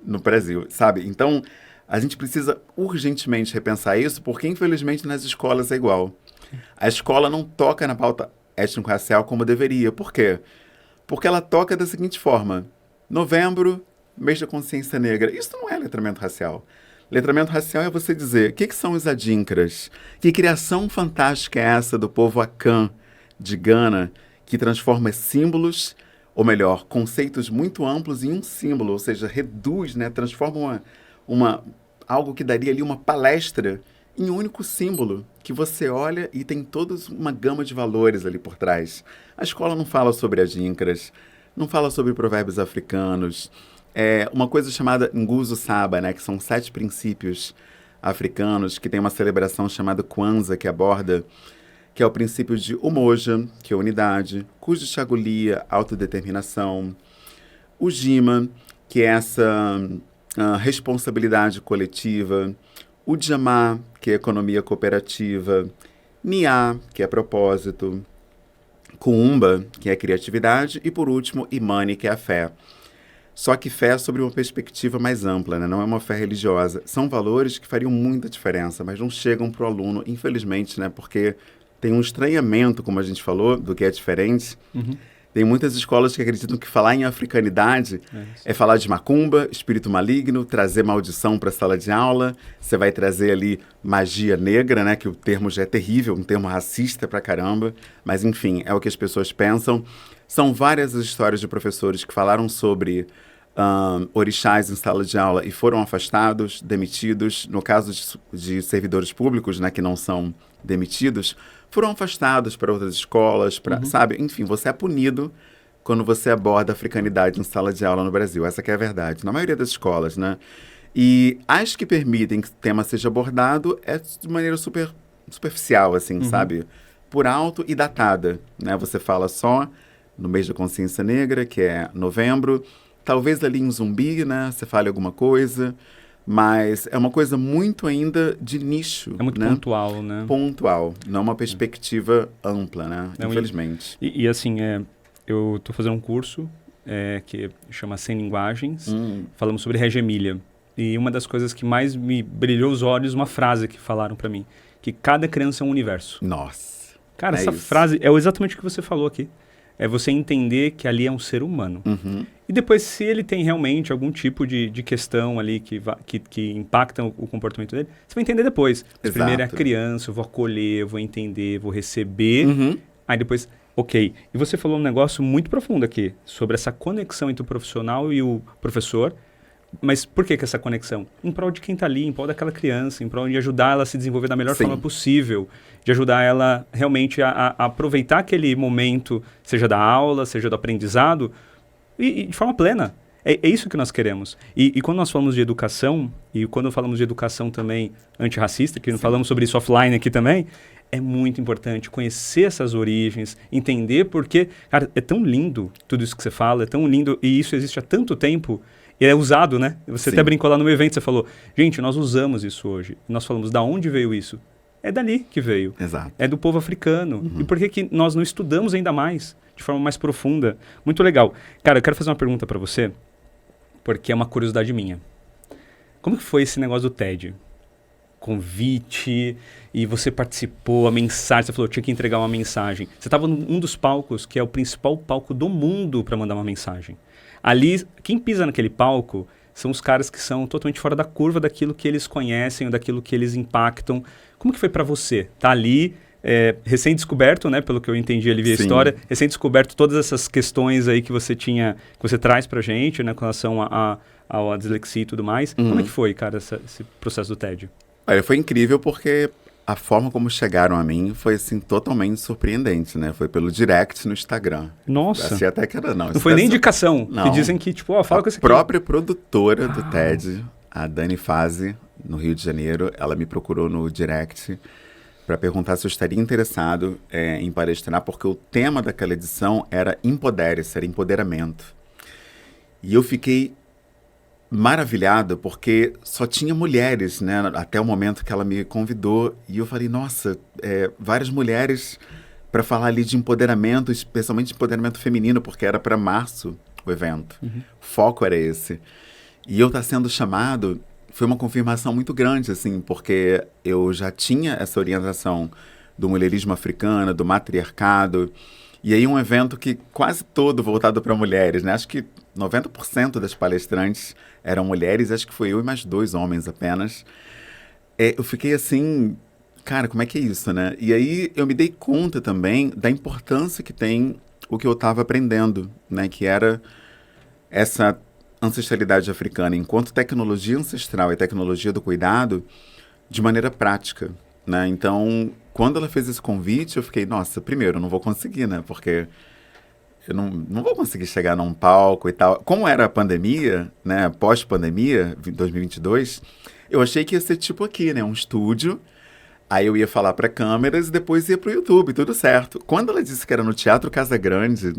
no Brasil, sabe? Então, a gente precisa urgentemente repensar isso, porque infelizmente nas escolas é igual. A escola não toca na pauta étnico-racial como deveria. Por quê? Porque ela toca da seguinte forma: novembro, mês da consciência negra. Isso não é letramento racial. Letramento racial é você dizer, o que são os adinkras? Que criação fantástica é essa do povo Akan de Gana, que transforma símbolos, ou melhor, conceitos muito amplos em um símbolo, ou seja, reduz, né, transforma algo que daria ali uma palestra em um único símbolo, que você olha e tem toda uma gama de valores ali por trás. A escola não fala sobre adinkras, não fala sobre provérbios africanos, uma coisa chamada Nguzo Saba, né, que são 7 princípios africanos, que tem uma celebração chamada Kwanzaa, que aborda, que é o princípio de Umoja, que é unidade, Kuji Chagulia, autodeterminação, o Jima, que é essa responsabilidade coletiva, o Djamá, que é economia cooperativa, Niá, que é propósito, Kuumba, que é criatividade, e por último, Imani, que é a fé. Só que fé sobre uma perspectiva mais ampla, né? Não é uma fé religiosa. São valores que fariam muita diferença, mas não chegam para o aluno, infelizmente, né? Porque tem um estranhamento, como a gente falou, do que é diferente. Uhum. Tem muitas escolas que acreditam que falar em africanidade é falar de macumba, espírito maligno, trazer maldição para a sala de aula. Você vai trazer ali magia negra, né? Que o termo já é terrível, um termo racista pra caramba. Mas, enfim, é o que as pessoas pensam. São várias as histórias de professores que falaram sobre orixás em sala de aula e foram afastados, demitidos. No caso de servidores públicos, né, que não são demitidos, foram afastados para outras escolas, sabe? Enfim, você é punido quando você aborda a africanidade em sala de aula no Brasil. Essa que é a verdade, na maioria das escolas, né? E as que permitem que o tema seja abordado é de maneira superficial, assim, sabe? Por alto e datada, né? Você fala só no mês da consciência negra, que é novembro, talvez ali em Zumbi, né? Você fale alguma coisa, mas é uma coisa muito ainda de nicho. É muito, né? Pontual, né? Pontual, não uma perspectiva ampla, né? Não, infelizmente. E assim, eu estou fazendo um curso que chama Sem Linguagens, falamos sobre Regia Emília. E uma das coisas que mais me brilhou os olhos, uma frase que falaram para mim, que cada criança é um universo. Nossa. Cara, essa frase é exatamente o que você falou aqui. É você entender que ali é um ser humano. E depois, se ele tem realmente algum tipo de questão ali que impacta o comportamento dele, você vai entender depois. Mas primeiro é a criança, eu vou acolher, eu vou entender, vou receber. Aí depois, ok. E você falou um negócio muito profundo aqui, sobre essa conexão entre o profissional e o professor. Mas por que essa conexão? Em prol de quem está ali, em prol daquela criança, em prol de ajudar ela a se desenvolver da melhor forma possível, de ajudar ela realmente a aproveitar aquele momento, seja da aula, seja do aprendizado, e de forma plena. É isso que nós queremos. E quando nós falamos de educação, e quando falamos de educação também antirracista, que não falamos sobre isso offline aqui também, é muito importante conhecer essas origens, entender porque, cara, é tão lindo tudo isso que você fala, é tão lindo, e isso existe há tanto tempo, e é usado, né? Você até brincou lá no evento, você falou, gente, nós usamos isso hoje. Nós falamos, da onde veio isso? É dali que veio. Exato. É do povo africano. E por que nós não estudamos ainda mais, de forma mais profunda? Muito legal. Cara, eu quero fazer uma pergunta para você, porque é uma curiosidade minha. Como que foi esse negócio do TED? Convite, e você participou, a mensagem, você falou, tinha que entregar uma mensagem. Você estava num dos palcos, que é o principal palco do mundo para mandar uma mensagem. Ali, quem pisa naquele palco são os caras que são totalmente fora da curva daquilo que eles conhecem, ou daquilo que eles impactam. Como que foi para você? Tá ali, recém-descoberto, né? Pelo que eu entendi ali, vi a história, recém-descoberto todas essas questões aí que você tinha, que você traz pra gente, né? Com relação à dislexia e tudo mais. Como é que foi, cara, esse processo do TED? Olha, foi incrível porque a forma como chegaram a mim foi, assim, totalmente surpreendente, né? Foi pelo direct no Instagram. Nossa! Achei até que era, não foi nem indicação, que dizem que, tipo, fala com esse aqui. A própria produtora do TED, a Dani Fazi, no Rio de Janeiro, ela me procurou no direct para perguntar se eu estaria interessado em palestrar, porque o tema daquela edição era Empodere-se, era empoderamento. E eu fiquei maravilhado, porque só tinha mulheres, né, até o momento que ela me convidou, e eu falei, nossa, várias mulheres para falar ali de empoderamento, especialmente empoderamento feminino, porque era para março o evento. O foco era esse. E eu estar sendo chamado foi uma confirmação muito grande, assim, porque eu já tinha essa orientação do mulherismo africano, do matriarcado, E aí um evento que quase todo voltado para mulheres, né? Acho que 90% das palestrantes eram mulheres, acho que foi eu e mais 2 homens apenas. Eu fiquei assim, cara, como é que é isso, né? E aí eu me dei conta também da importância que tem o que eu estava aprendendo, né? Que era essa ancestralidade africana enquanto tecnologia ancestral e tecnologia do cuidado de maneira prática, né? Então, quando ela fez esse convite, eu fiquei, nossa, primeiro, eu não vou conseguir, né? Porque eu não vou conseguir chegar num palco e tal. Como era a pandemia, né? Pós-pandemia, 2022, eu achei que ia ser tipo aqui, né? Um estúdio. Aí eu ia falar para câmeras e depois ia pro YouTube, tudo certo. Quando ela disse que era no Teatro Casa Grande,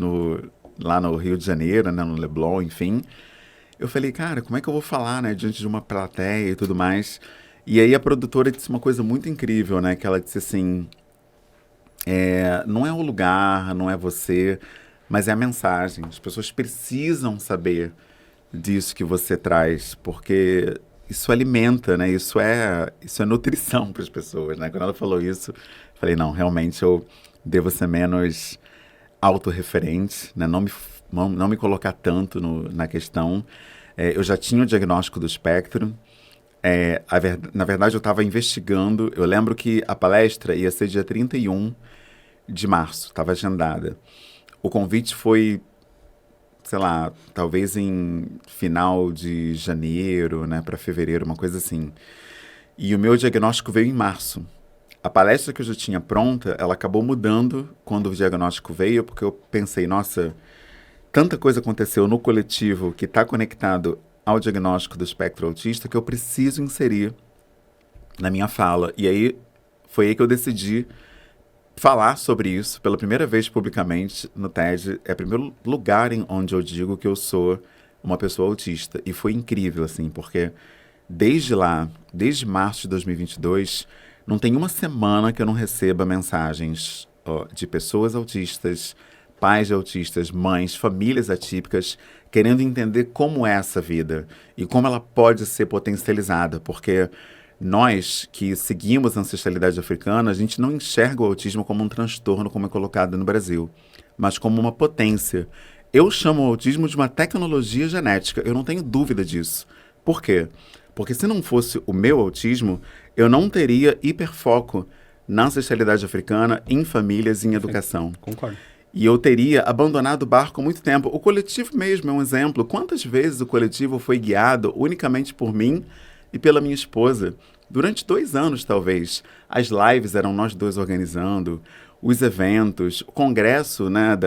lá no Rio de Janeiro, né? No Leblon, enfim, eu falei, cara, como é que eu vou falar, né? Diante de uma plateia e tudo mais. E aí a produtora disse uma coisa muito incrível, né? Que ela disse assim, não é o lugar, não é você, mas é a mensagem. As pessoas precisam saber disso que você traz, porque isso alimenta, né? Isso é nutrição para as pessoas, né? Quando ela falou isso, eu falei, não, realmente eu devo ser menos autorreferente, né? Não me colocar tanto na questão. Eu já tinha o diagnóstico do espectro. Na verdade, eu estava investigando. Eu lembro que a palestra ia ser dia 31 de março, estava agendada. O convite foi, sei lá, talvez em final de janeiro, né, para fevereiro, uma coisa assim. E o meu diagnóstico veio em março. A palestra que eu já tinha pronta, ela acabou mudando quando o diagnóstico veio, porque eu pensei, nossa, tanta coisa aconteceu no coletivo que está conectado ao diagnóstico do espectro autista que eu preciso inserir na minha fala. E aí foi aí que eu decidi falar sobre isso pela primeira vez publicamente no TED. É o primeiro lugar onde eu digo que eu sou uma pessoa autista. E foi incrível, assim, porque desde lá, desde março de 2022, não tem uma semana que eu não receba mensagens de pessoas autistas, pais de autistas, mães, famílias atípicas, querendo entender como é essa vida e como ela pode ser potencializada, porque nós que seguimos a ancestralidade africana, a gente não enxerga o autismo como um transtorno, como é colocado no Brasil, mas como uma potência. Eu chamo o autismo de uma tecnologia genética, eu não tenho dúvida disso. Por quê? Porque se não fosse o meu autismo, eu não teria hiperfoco na ancestralidade africana, em famílias, em educação. Concordo. E eu teria abandonado o barco há muito tempo. O coletivo mesmo é um exemplo. Quantas vezes o coletivo foi guiado unicamente por mim e pela minha esposa? Durante 2 anos, talvez. As lives eram nós 2 organizando, os eventos, o congresso, né,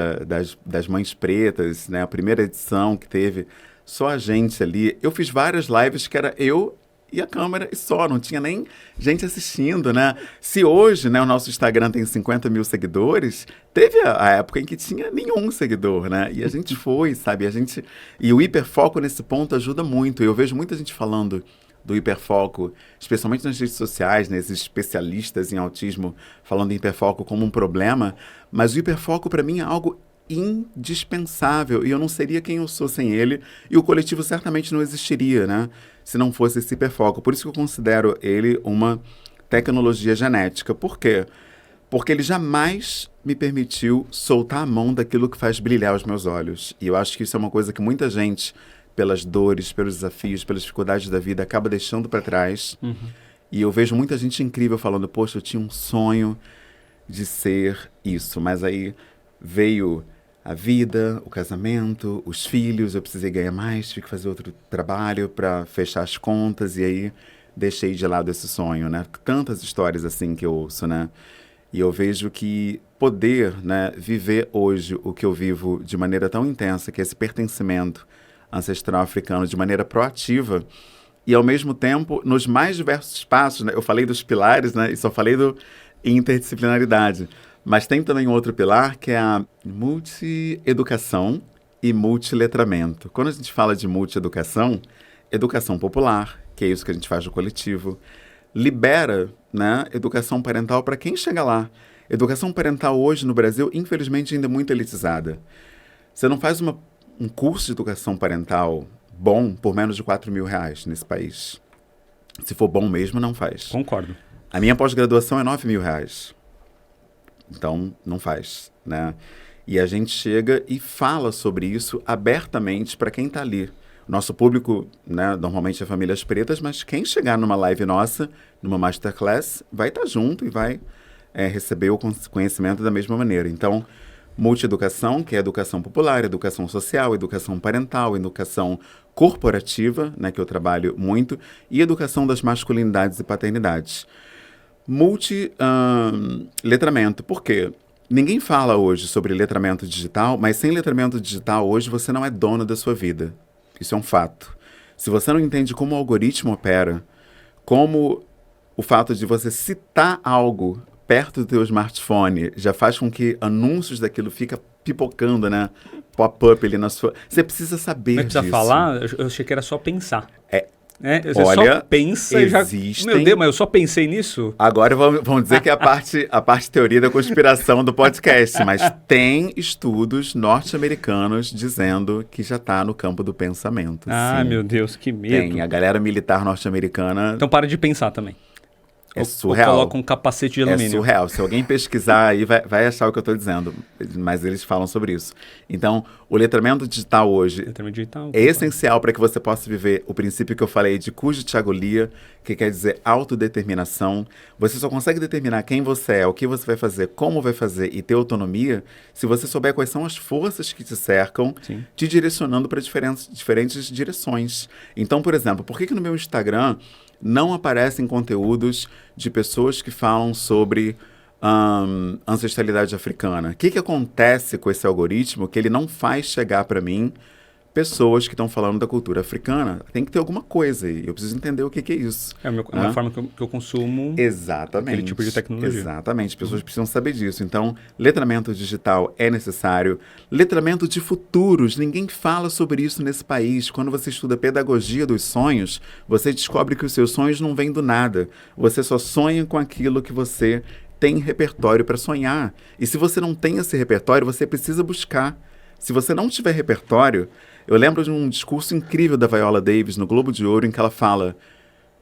das Mães Pretas, né, a primeira edição que teve, só a gente ali. Eu fiz várias lives que era eu e a câmera e só, não tinha nem gente assistindo, né? Se hoje, né, o nosso Instagram tem 50 mil seguidores, teve a época em que tinha nenhum seguidor, né? E a gente foi, sabe? E o hiperfoco nesse ponto ajuda muito. Eu vejo muita gente falando do hiperfoco, especialmente nas redes sociais, né, esses especialistas em autismo falando em hiperfoco como um problema, mas o hiperfoco para mim é algo indispensável e eu não seria quem eu sou sem ele e o coletivo certamente não existiria, né, se não fosse esse hiperfoco. Por isso que eu considero ele uma tecnologia genética. Por quê? Porque ele jamais me permitiu soltar a mão daquilo que faz brilhar os meus olhos. E eu acho que isso é uma coisa que muita gente, pelas dores, pelos desafios, pelas dificuldades da vida, acaba deixando para trás. Uhum. E eu vejo muita gente incrível falando, poxa, eu tinha um sonho de ser isso, mas aí veio a vida, o casamento, os filhos, eu precisei ganhar mais, tive que fazer outro trabalho para fechar as contas e aí deixei de lado esse sonho, né? Tantas histórias assim que eu ouço, né? E eu vejo que poder, né, viver hoje o que eu vivo de maneira tão intensa, que é esse pertencimento ancestral africano de maneira proativa e, ao mesmo tempo, nos mais diversos espaços, né? Eu falei dos pilares, né? E só falei do interdisciplinaridade. Mas tem também outro pilar, que é a multi-educação e multiletramento. Quando a gente fala de multi-educação, educação popular, que é isso que a gente faz no coletivo, libera, né, educação parental para quem chega lá. Educação parental hoje no Brasil, infelizmente, ainda é muito elitizada. Você não faz um curso de educação parental bom por menos de R$4.000 nesse país. Se for bom mesmo, não faz. Concordo. A minha pós-graduação é R$9.000. Então, não faz, né? E a gente chega e fala sobre isso abertamente para quem está ali. Nosso público, né, normalmente é famílias pretas, mas quem chegar numa live nossa, numa masterclass, vai estar junto e vai receber o conhecimento da mesma maneira. Então, multieducação, que é educação popular, educação social, educação parental, educação corporativa, né, que eu trabalho muito, e educação das masculinidades e paternidades. Letramento, por quê? Ninguém fala hoje sobre letramento digital, mas sem letramento digital hoje você não é dono da sua vida. Isso é um fato. Se você não entende como o algoritmo opera, como o fato de você citar algo perto do teu smartphone já faz com que anúncios daquilo fica pipocando, né? Pop-up ali na sua... Você precisa saber Mas precisa disso. falar? Eu achei que era só pensar. Você Olha, só pensa e já... Meu Deus, mas eu só pensei nisso? Agora vamos dizer que é a parte teoria da conspiração do podcast, mas tem estudos norte-americanos dizendo que já está no campo do pensamento. Ah, sim. Meu Deus, que medo. Tem, a galera militar norte-americana... Então para de pensar também. É surreal. Ou coloca um capacete de alumínio. É surreal. Se alguém pesquisar aí, vai achar o que eu estou dizendo. Mas eles falam sobre isso. Então, o letramento digital hoje é essencial para que você possa viver o princípio que eu falei de Cujo-Tchagolia, que quer dizer autodeterminação. Você só consegue determinar quem você é, o que você vai fazer, como vai fazer e ter autonomia se você souber quais são as forças que te cercam, Sim. te direcionando para diferentes direções. Então, por exemplo, por que no meu Instagram não aparecem conteúdos de pessoas que falam sobre ancestralidade africana? O que acontece com esse algoritmo que ele não faz chegar para mim pessoas que estão falando da cultura africana? Tem que ter alguma coisa e eu preciso entender o que é isso. É uma forma que eu consumo aquele tipo de tecnologia. Exatamente, as pessoas precisam saber disso. Então, letramento digital é necessário. Letramento de futuros, ninguém fala sobre isso nesse país. Quando você estuda pedagogia dos sonhos, você descobre que os seus sonhos não vêm do nada. Você só sonha com aquilo que você tem repertório para sonhar. E se você não tem esse repertório, você precisa buscar. Se você não tiver repertório... Eu lembro de um discurso incrível da Viola Davis no Globo de Ouro, em que ela fala: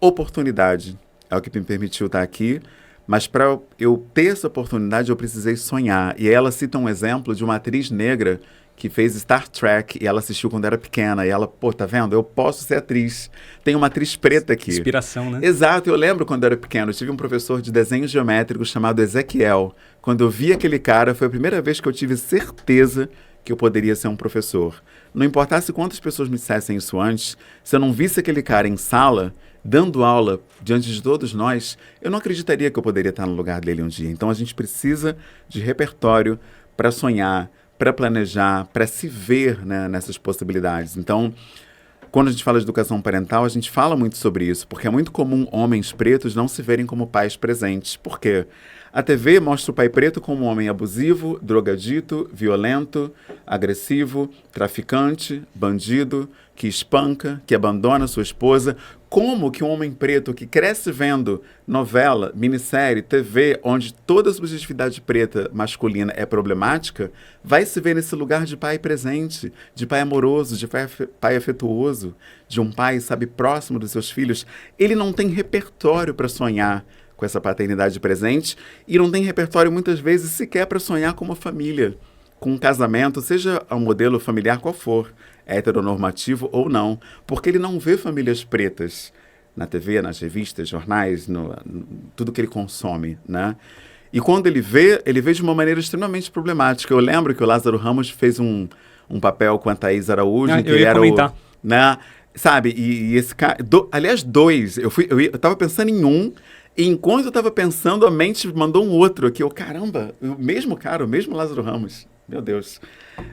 oportunidade é o que me permitiu estar aqui, mas para eu ter essa oportunidade eu precisei sonhar. E aí ela cita um exemplo de uma atriz negra que fez Star Trek e ela assistiu quando era pequena. E ela, pô, tá vendo? Eu posso ser atriz. Tem uma atriz preta aqui. Inspiração, né? Exato. Eu lembro quando eu era pequeno, eu tive um professor de desenhos geométricos chamado Ezequiel. Quando eu vi aquele cara, foi a primeira vez que eu tive certeza que eu poderia ser um professor. Não importasse quantas pessoas me dissessem isso antes, se eu não visse aquele cara em sala, dando aula diante de todos nós, eu não acreditaria que eu poderia estar no lugar dele um dia. Então a gente precisa de repertório para sonhar, para planejar, para se ver, né, nessas possibilidades. Então, quando a gente fala de educação parental, a gente fala muito sobre isso, porque é muito comum homens pretos não se verem como pais presentes. Por quê? A TV mostra o pai preto como um homem abusivo, drogadito, violento, agressivo, traficante, bandido, que espanca, que abandona sua esposa. Como que um homem preto que cresce vendo novela, minissérie, TV, onde toda a subjetividade preta masculina é problemática, vai se ver nesse lugar de pai presente, de pai amoroso, de pai afetuoso, de um pai, sabe, próximo dos seus filhos? Ele não tem repertório para sonhar com essa paternidade presente e não tem repertório muitas vezes sequer para sonhar com uma família, com um casamento, seja o modelo familiar qual for, heteronormativo ou não, porque ele não vê famílias pretas na TV, nas revistas, jornais, tudo que ele consome, né? E quando ele vê de uma maneira extremamente problemática. Eu lembro que o Lázaro Ramos fez um papel com a Thaís Araújo, que ele era comentar. né? Sabe, e esse cara, aliás, dois, eu tava pensando em um. E enquanto eu estava pensando, a mente mandou um outro aqui. Caramba, o mesmo cara, o mesmo Lázaro Ramos. Meu Deus.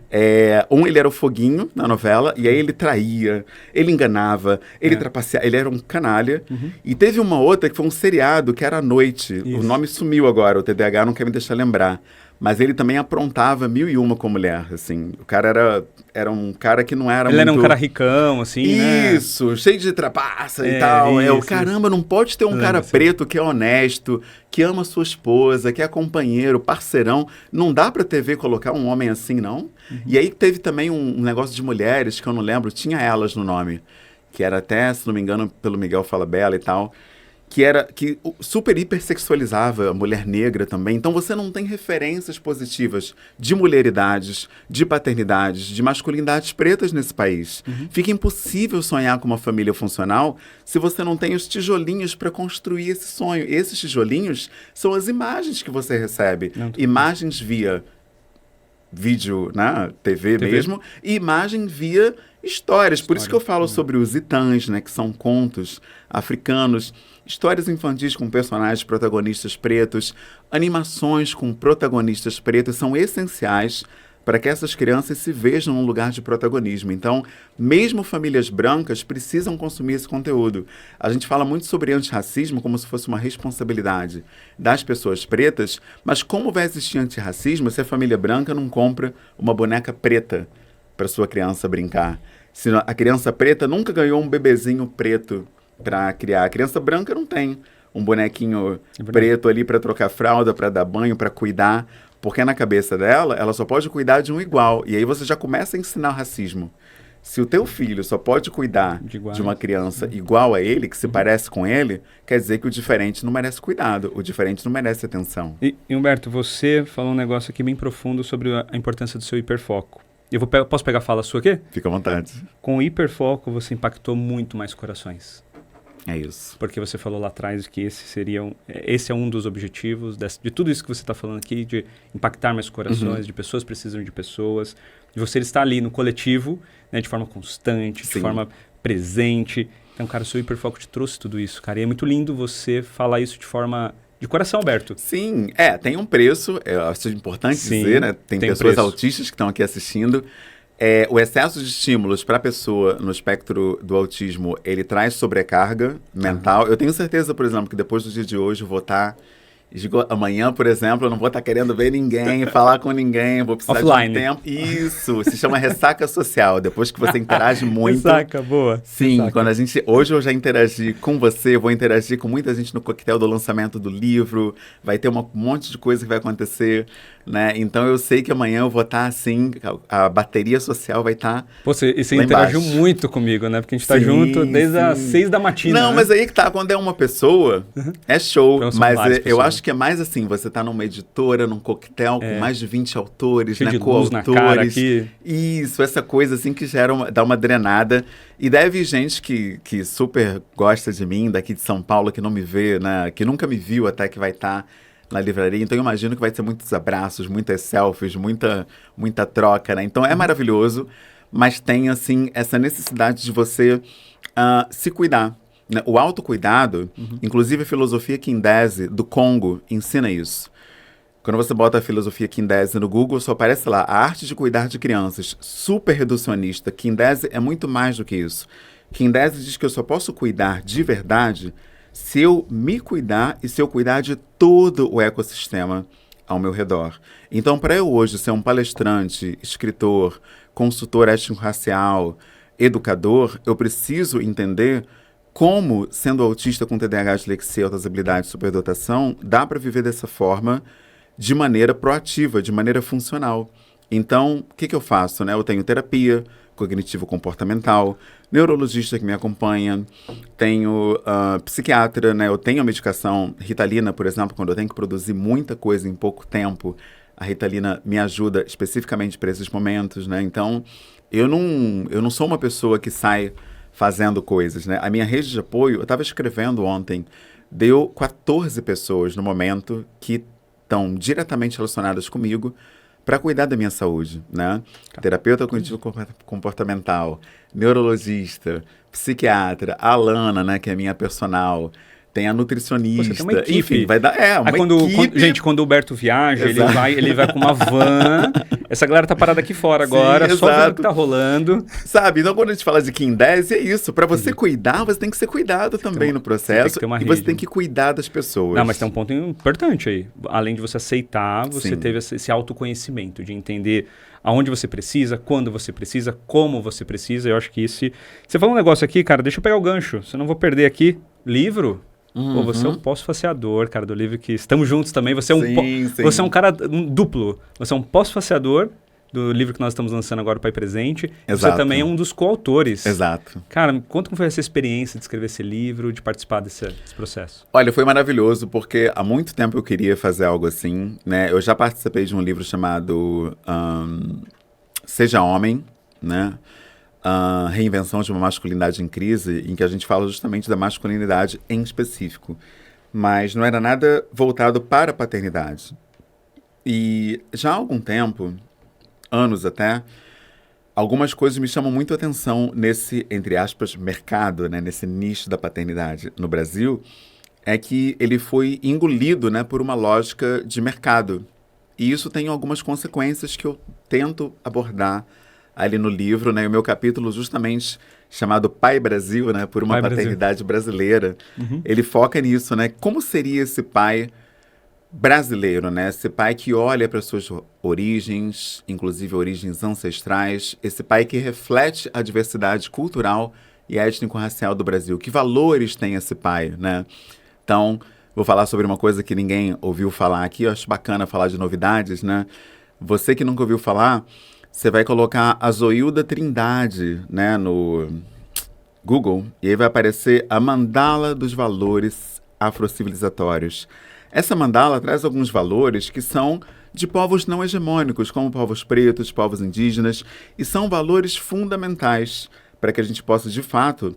Ele era o foguinho na novela, e aí ele traía, ele enganava, ele trapaceava, ele era um canalha. Uhum. E teve uma outra que foi um seriado, que era à noite. Isso. O nome sumiu agora, o TDAH não quer me deixar lembrar. Mas ele também aprontava 1001 com mulher, assim. O cara era um cara que não era Ele muito... era um cara ricão, assim, né? Isso, cheio de trapaça e tal. Caramba, não pode ter um cara preto que é honesto, que ama sua esposa, que é companheiro, parceirão. Não dá pra TV colocar um homem assim, não? Uhum. E aí teve também um negócio de mulheres, que eu não lembro, tinha Elas no nome. Que era até, se não me engano, pelo Miguel Falabella e tal. que super hipersexualizava a mulher negra também. Então você não tem referências positivas de mulheridades, de paternidades, de masculinidades pretas nesse país. Fica impossível sonhar com uma família funcional se você não tem os tijolinhos para construir esse sonho. Esses tijolinhos são as imagens que você recebe. Imagens via vídeo, né, TV mesmo, e imagem via histórias. Por isso que eu falo sobre os itãs, né, que são contos africanos, histórias infantis com personagens protagonistas pretos, animações com protagonistas pretos são essenciais para que essas crianças se vejam num lugar de protagonismo. Então, mesmo famílias brancas precisam consumir esse conteúdo. A gente fala muito sobre antirracismo como se fosse uma responsabilidade das pessoas pretas, mas como vai existir antirracismo se a família branca não compra uma boneca preta para sua criança brincar? Se a criança preta nunca ganhou um bebezinho preto para criar. A criança branca não tem um bonequinho preto ali para trocar fralda, para dar banho, para cuidar. Porque na cabeça dela, ela só pode cuidar de um igual. E aí você já começa a ensinar racismo. Se o teu filho só pode cuidar de uma criança igual a ele, que se parece com ele, quer dizer que o diferente não merece cuidado, o diferente não merece atenção. E Humberto, você falou um negócio aqui bem profundo sobre a importância do seu hiperfoco. Posso pegar a fala sua aqui? Fica à vontade. Com o hiperfoco, você impactou muito mais corações. É isso. Porque você falou lá atrás que esse é um dos objetivos de tudo isso que você está falando aqui, de impactar mais corações, de pessoas precisam de pessoas, de você estar ali no coletivo, né, de forma constante, de forma presente. Então, cara, o seu hiperfoco te trouxe tudo isso, cara. E é muito lindo você falar isso de coração aberto. Sim, tem um preço, eu acho importante dizer, né? Tem pessoas autistas que estão aqui assistindo. O excesso de estímulos para a pessoa no espectro do autismo, ele traz sobrecarga mental. Eu tenho certeza, por exemplo, que depois do dia de hoje eu vou estar... Amanhã, por exemplo, eu não vou estar querendo ver ninguém, falar com ninguém, vou precisar offline. De um tempo. Isso, se chama ressaca social. Depois que você interage muito... Ressaca, boa. Sim, ressaca. Quando hoje eu já interagi com você, vou interagir com muita gente no coquetel do lançamento do livro, vai ter um monte de coisa que vai acontecer, né? Então eu sei que amanhã eu vou estar assim, a bateria social vai estar você interagiu muito comigo, né? Porque a gente está junto desde as 6 da matina. Não, né? Mas aí que tá, quando é uma pessoa, é show. Então, mas eu acho que é mais assim, você tá numa editora, num coquetel com mais de 20 autores, cheio né? de luz na cara aqui. Isso, essa coisa assim que dá uma drenada. E deve gente que super gosta de mim, daqui de São Paulo, que não me vê, né? Que nunca me viu até que vai estar na livraria. Então eu imagino que vai ter muitos abraços, muitas selfies, muita troca, né? Então é maravilhoso, mas tem assim essa necessidade de você se cuidar. O autocuidado, inclusive a filosofia Kindese do Congo ensina isso. Quando você bota a filosofia Kindese no Google, só aparece lá, a arte de cuidar de crianças, super reducionista. Kindese é muito mais do que isso. Kindese diz que eu só posso cuidar de verdade se eu me cuidar e se eu cuidar de todo o ecossistema ao meu redor. Então, para eu hoje ser um palestrante, escritor, consultor étnico-racial, educador, eu preciso entender como, sendo autista com TDAH, dislexia, altas habilidades, superdotação, dá para viver dessa forma de maneira proativa, de maneira funcional. Então, o que eu faço? Né? Eu tenho terapia cognitivo-comportamental, neurologista que me acompanha, tenho psiquiatra, né? Eu tenho a medicação Ritalina, por exemplo, quando eu tenho que produzir muita coisa em pouco tempo, a Ritalina me ajuda especificamente para esses momentos, né? Então, eu não sou uma pessoa que sai fazendo coisas, né? A minha rede de apoio, eu estava escrevendo ontem, deu 14 pessoas no momento que estão diretamente relacionadas comigo para cuidar da minha saúde, né? Terapeuta cognitivo-comportamental, neurologista, psiquiatra, a Alana, né, que é minha personal, tem a nutricionista, tem uma equipe. Enfim, vai dar uma equipe. Gente, quando o Humberto viaja, ele vai com uma van, essa galera tá parada aqui fora agora, só vendo o que tá rolando. Sabe, então quando a gente fala de Kindese, é isso, para você cuidar, você tem que ser cuidado também no processo, e você tem que cuidar das pessoas. Não, mas tem um ponto importante aí, além de você aceitar, você teve esse autoconhecimento, de entender aonde você precisa, quando você precisa, como você precisa. Eu acho que isso... Você falou um negócio aqui, cara, deixa eu pegar o gancho, senão eu vou perder aqui. Livro? Pô, você é um pós-faceador, cara, do livro que estamos juntos também. Você é um cara duplo. Você é um pós-faceador do livro que nós estamos lançando agora, O Pai Presente. Exato. Você também é um dos coautores. Exato. Cara, conta como foi essa experiência de escrever esse livro, de participar desse processo. Olha, foi maravilhoso, porque há muito tempo eu queria fazer algo assim, né? Eu já participei de um livro chamado Seja Homem, né? Reinvenção de uma masculinidade em crise, em que a gente fala justamente da masculinidade em específico. Mas não era nada voltado para a paternidade. E já há algum tempo, anos até, algumas coisas me chamam muito a atenção nesse, entre aspas, mercado, né? Nesse nicho da paternidade no Brasil, é que ele foi engolido, né, por uma lógica de mercado. E isso tem algumas consequências que eu tento abordar ali no livro, né? O meu capítulo justamente chamado Pai Brasil, né? Por uma Pai paternidade brasileira. Ele foca nisso, né? Como seria esse pai brasileiro, né? Esse pai que olha para suas origens, inclusive origens ancestrais. Esse pai que reflete a diversidade cultural e étnico-racial do Brasil. Que valores tem esse pai, né? Então, vou falar sobre uma coisa que ninguém ouviu falar aqui. Eu acho bacana falar de novidades, né? Você que nunca ouviu falar, você vai colocar a Zoilda Trindade, né, no Google, e aí vai aparecer a Mandala dos Valores Afrocivilizatórios. Essa mandala traz alguns valores que são de povos não hegemônicos, como povos pretos, povos indígenas, e são valores fundamentais para que a gente possa, de fato,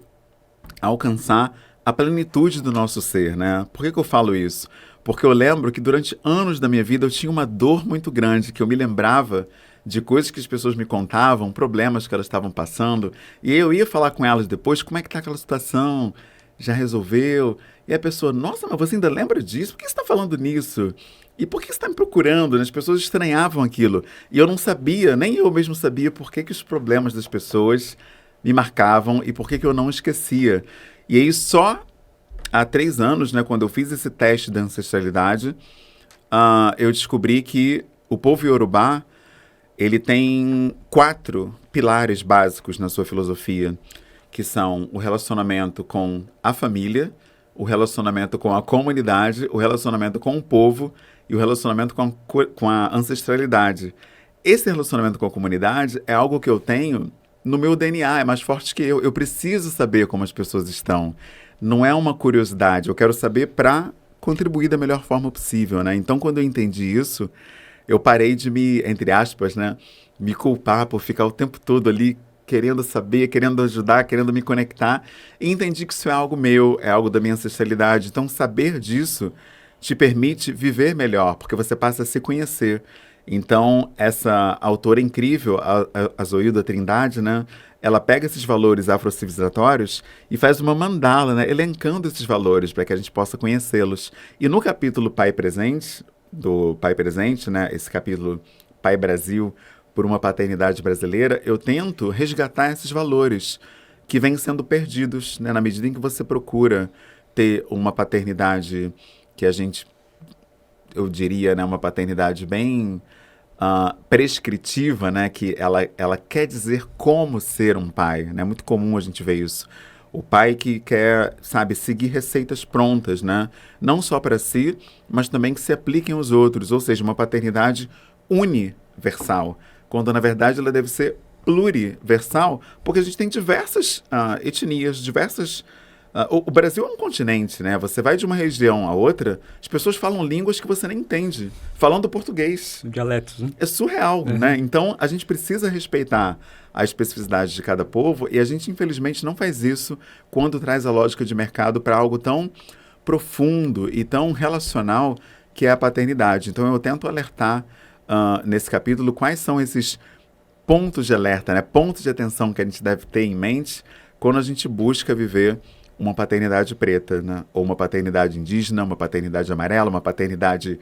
alcançar a plenitude do nosso ser, né? Por que eu falo isso? Porque eu lembro que durante anos da minha vida eu tinha uma dor muito grande, que eu me lembrava de coisas que as pessoas me contavam, problemas que elas estavam passando, e eu ia falar com elas depois, como é que tá aquela situação? Já resolveu? E a pessoa, nossa, mas você ainda lembra disso? Por que você está falando nisso? E por que você está me procurando? As pessoas estranhavam aquilo. E eu não sabia, nem eu mesmo sabia por que os problemas das pessoas me marcavam e por que eu não esquecia. E aí só há 3 anos, né, quando eu fiz esse teste da ancestralidade, eu descobri que o povo Iorubá, ele tem 4 pilares básicos na sua filosofia, que são o relacionamento com a família, o relacionamento com a comunidade, o relacionamento com o povo e o relacionamento com a ancestralidade. Esse relacionamento com a comunidade é algo que eu tenho no meu DNA, é mais forte que eu. Eu preciso saber como as pessoas estão. Não é uma curiosidade, eu quero saber para contribuir da melhor forma possível, né? Então, quando eu entendi isso, eu parei de me, entre aspas, né, me culpar por ficar o tempo todo ali querendo saber, querendo ajudar, querendo me conectar, e entendi que isso é algo meu, é algo da minha ancestralidade. Então, saber disso te permite viver melhor, porque você passa a se conhecer. Então, essa autora incrível, a Zoilda Trindade, né, ela pega esses valores afrocivilizatórios e faz uma mandala, né, elencando esses valores para que a gente possa conhecê-los. E no capítulo Pai Presente, do Pai Presente, né, esse capítulo Pai Brasil, por uma paternidade brasileira, eu tento resgatar esses valores que vêm sendo perdidos, né, na medida em que você procura ter uma paternidade que eu diria, né, uma paternidade bem prescritiva, né, que ela quer dizer como ser um pai, né, é muito comum a gente ver isso. O pai que quer, sabe, seguir receitas prontas, né, não só para si, mas também que se apliquem aos outros, ou seja, uma paternidade universal, quando na verdade ela deve ser pluriversal, porque a gente tem diversas etnias, diversas... o Brasil é um continente, né? Você vai de uma região a outra, as pessoas falam línguas que você nem entende, falando português. Dialetos, né? É surreal, né? Então, a gente precisa respeitar a especificidade de cada povo e a gente, infelizmente, não faz isso quando traz a lógica de mercado para algo tão profundo e tão relacional que é a paternidade. Então, eu tento alertar nesse capítulo quais são esses pontos de alerta, né? Pontos de atenção que a gente deve ter em mente quando a gente busca viver uma paternidade preta, né? Ou uma paternidade indígena, uma paternidade amarela, uma paternidade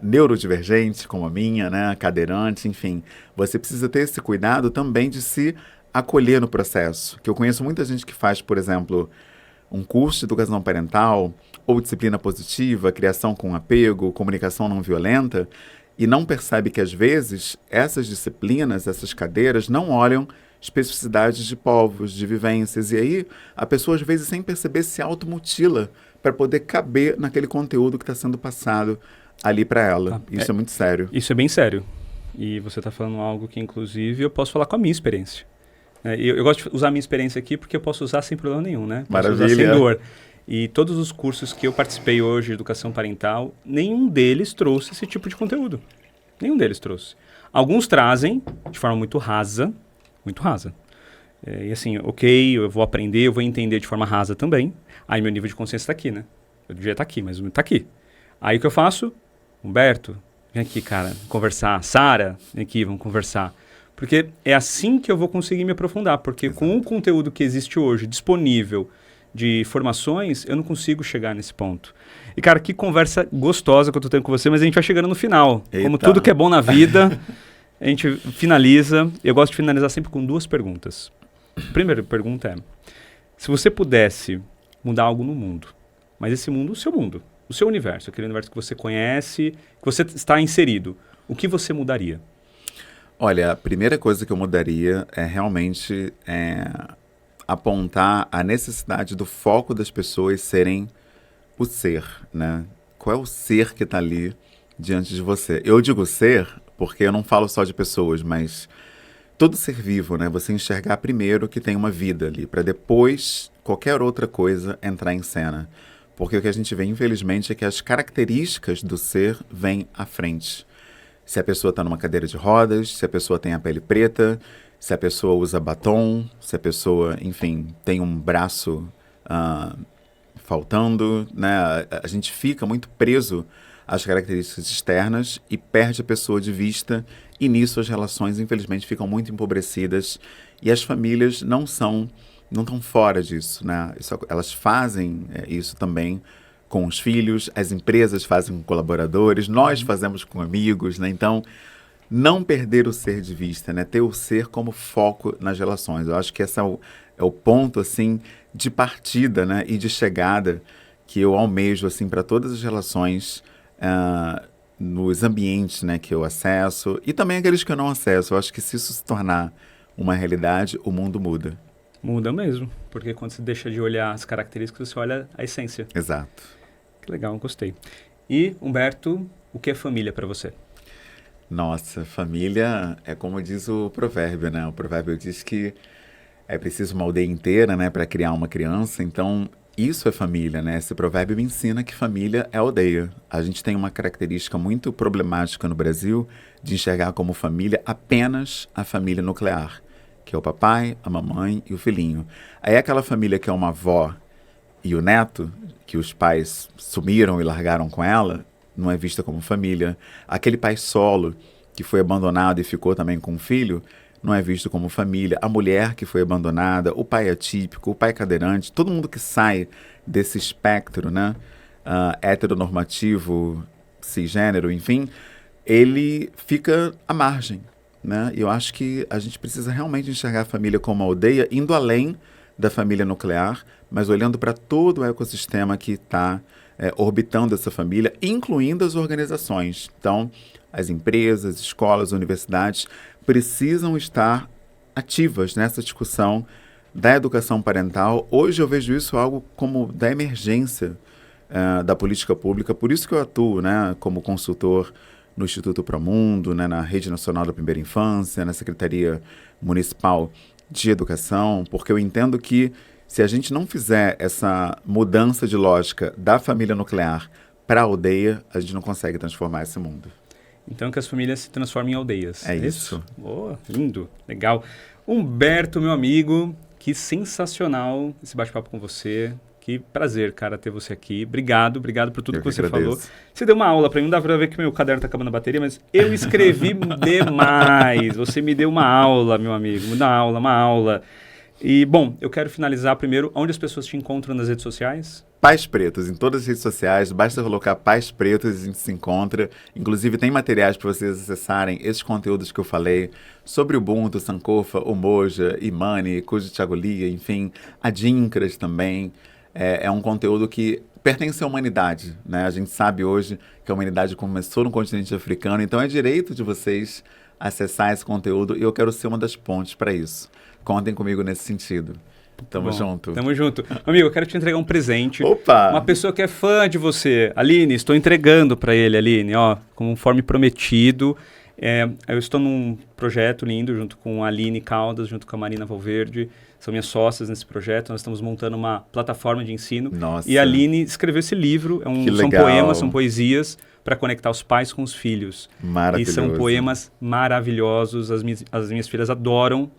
neurodivergente, como a minha, né? Cadeirante, enfim. Você precisa ter esse cuidado também de se acolher no processo. Que eu conheço muita gente que faz, por exemplo, um curso de educação parental, ou disciplina positiva, criação com apego, comunicação não violenta, e não percebe que, às vezes, essas disciplinas, essas cadeiras, não olham especificidades de povos, de vivências. E aí, a pessoa, às vezes, sem perceber, se automutila para poder caber naquele conteúdo que está sendo passado ali para ela. Isso é muito sério. Isso é bem sério. E você está falando algo que, inclusive, eu posso falar com a minha experiência. Eu gosto de usar a minha experiência aqui porque eu posso usar sem problema nenhum, né? Posso usar sem dor. E todos os cursos que eu participei hoje de educação parental, nenhum deles trouxe esse tipo de conteúdo. Nenhum deles trouxe. Alguns trazem de forma muito rasa. Muito rasa. E assim, ok, eu vou aprender, eu vou entender de forma rasa também. Aí meu nível de consciência está aqui, né? Eu devia estar aqui, mas não está aqui. Aí o que eu faço? Humberto, vem aqui, cara, conversar. Sara, vem aqui, vamos conversar. Porque é assim que eu vou conseguir me aprofundar. Porque com o conteúdo que existe hoje disponível de formações, eu não consigo chegar nesse ponto. E, cara, que conversa gostosa que eu tô tendo com você, mas a gente vai chegando no final. Eita. Como tudo que é bom na vida, a gente finaliza. Eu gosto de finalizar sempre com 2 perguntas. A primeira pergunta é, se você pudesse mudar algo no mundo, mas esse mundo, o seu universo, aquele universo que você conhece, que você está inserido, o que você mudaria? Olha, a primeira coisa que eu mudaria é realmente apontar a necessidade do foco das pessoas serem o ser, né? Qual é o ser que está ali diante de você? Eu digo ser porque eu não falo só de pessoas, mas todo ser vivo, né? Você enxergar primeiro que tem uma vida ali, para depois qualquer outra coisa entrar em cena. Porque o que a gente vê, infelizmente, é que as características do ser vêm à frente. Se a pessoa está numa cadeira de rodas, se a pessoa tem a pele preta, se a pessoa usa batom, se a pessoa, enfim, tem um braço faltando, né? A gente fica muito preso às características externas e perde a pessoa de vista, e nisso as relações, infelizmente, ficam muito empobrecidas e as famílias não estão fora disso, né? Elas fazem isso também com os filhos, as empresas fazem com colaboradores, nós fazemos com amigos, né? Então, não perder o ser de vista, né? Ter o ser como foco nas relações. Eu acho que esse é o ponto, assim, de partida, né? E de chegada que eu almejo, assim, para todas as relações, nos ambientes, né, que eu acesso e também aqueles que eu não acesso. Eu acho que se isso se tornar uma realidade, o mundo muda. Muda mesmo, porque quando você deixa de olhar as características, você olha a essência. Exato. Que legal, gostei. E, Humberto, o que é família para você? Nossa, família é como diz o provérbio, né? O provérbio diz que é preciso uma aldeia inteira, né, para criar uma criança. Então, isso é família, né? Esse provérbio me ensina que família é aldeia. A gente tem uma característica muito problemática no Brasil de enxergar como família apenas a família nuclear, que é o papai, a mamãe e o filhinho. Aí aquela família que é uma avó e o neto, que os pais sumiram e largaram com ela, não é vista como família. Aquele pai solo que foi abandonado e ficou também com o filho, não é visto como família. A mulher que foi abandonada, o pai atípico, o pai cadeirante, todo mundo que sai desse espectro, né, heteronormativo, cisgênero, enfim, ele fica à margem, né? E eu acho que a gente precisa realmente enxergar a família como uma aldeia, indo além da família nuclear, mas olhando para todo o ecossistema que está orbitando essa família, incluindo as organizações. Então, as empresas, escolas, universidades precisam estar ativas nessa discussão da educação parental. Hoje eu vejo isso algo como da emergência da política pública, por isso que eu atuo, né, como consultor no Instituto Promundo, né, na Rede Nacional da Primeira Infância, na Secretaria Municipal de Educação, porque eu entendo que se a gente não fizer essa mudança de lógica da família nuclear para a aldeia, a gente não consegue transformar esse mundo. Então que as famílias se transformem em aldeias. É isso. Boa, lindo, legal. Humberto, meu amigo, que sensacional esse bate-papo com você. Que prazer, cara, ter você aqui. Obrigado por tudo que você falou. Você deu uma aula para mim, não dá para ver que meu caderno tá acabando a bateria, mas eu escrevi demais. Você me deu uma aula, meu amigo, uma aula. E, bom, eu quero finalizar primeiro, onde as pessoas te encontram nas redes sociais? Pais Pretos, em todas as redes sociais, basta colocar Pais Pretos e a gente se encontra. Inclusive tem materiais para vocês acessarem esses conteúdos que eu falei sobre Ubuntu, Sankofa, Umoja, Imani, Cujo Thiago Lia, enfim, Adinkras também. É um conteúdo que pertence à humanidade, né? A gente sabe hoje que a humanidade começou no continente africano, então é direito de vocês acessar esse conteúdo e eu quero ser uma das pontes para isso. Contem comigo nesse sentido. Tamo junto. Tamo junto. Amigo, eu quero te entregar um presente. Opa! Uma pessoa que é fã de você. Aline, estou entregando para ele, Aline, ó, conforme prometido. Eu estou num projeto lindo, junto com a Aline Caldas, junto com a Marina Valverde, são minhas sócias nesse projeto. Nós estamos montando uma plataforma de ensino. Nossa. E a Aline escreveu esse livro. São poemas, são poesias para conectar os pais com os filhos. Maravilhoso. E são poemas maravilhosos. As minhas filhas adoram,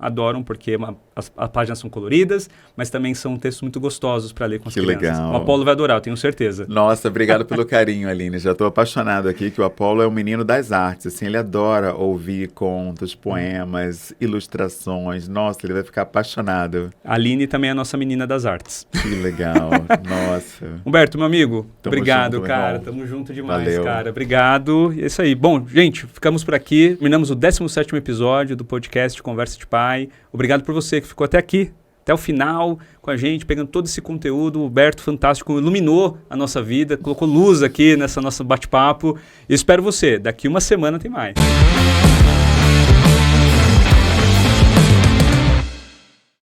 porque as páginas são coloridas, mas também são textos muito gostosos para ler com as crianças. Legal. O Apolo vai adorar, eu tenho certeza. Nossa, obrigado pelo carinho, Aline. Já estou apaixonado aqui, que o Apolo é um menino das artes. Assim, ele adora ouvir contos, poemas, ilustrações. Nossa, ele vai ficar apaixonado. A Aline também é a nossa menina das artes. Que legal. Nossa. Humberto, meu amigo, obrigado, junto, cara. Tamo junto demais, Valeu. cara. Obrigado. E é isso aí. Bom, gente, ficamos por aqui. Terminamos o 17º episódio do podcast Conversa de Pai. Obrigado por você que ficou até aqui, até o final, com a gente, pegando todo esse conteúdo. O Humberto, fantástico, iluminou a nossa vida, colocou luz aqui nessa nossa bate-papo. E espero você. Daqui uma semana tem mais.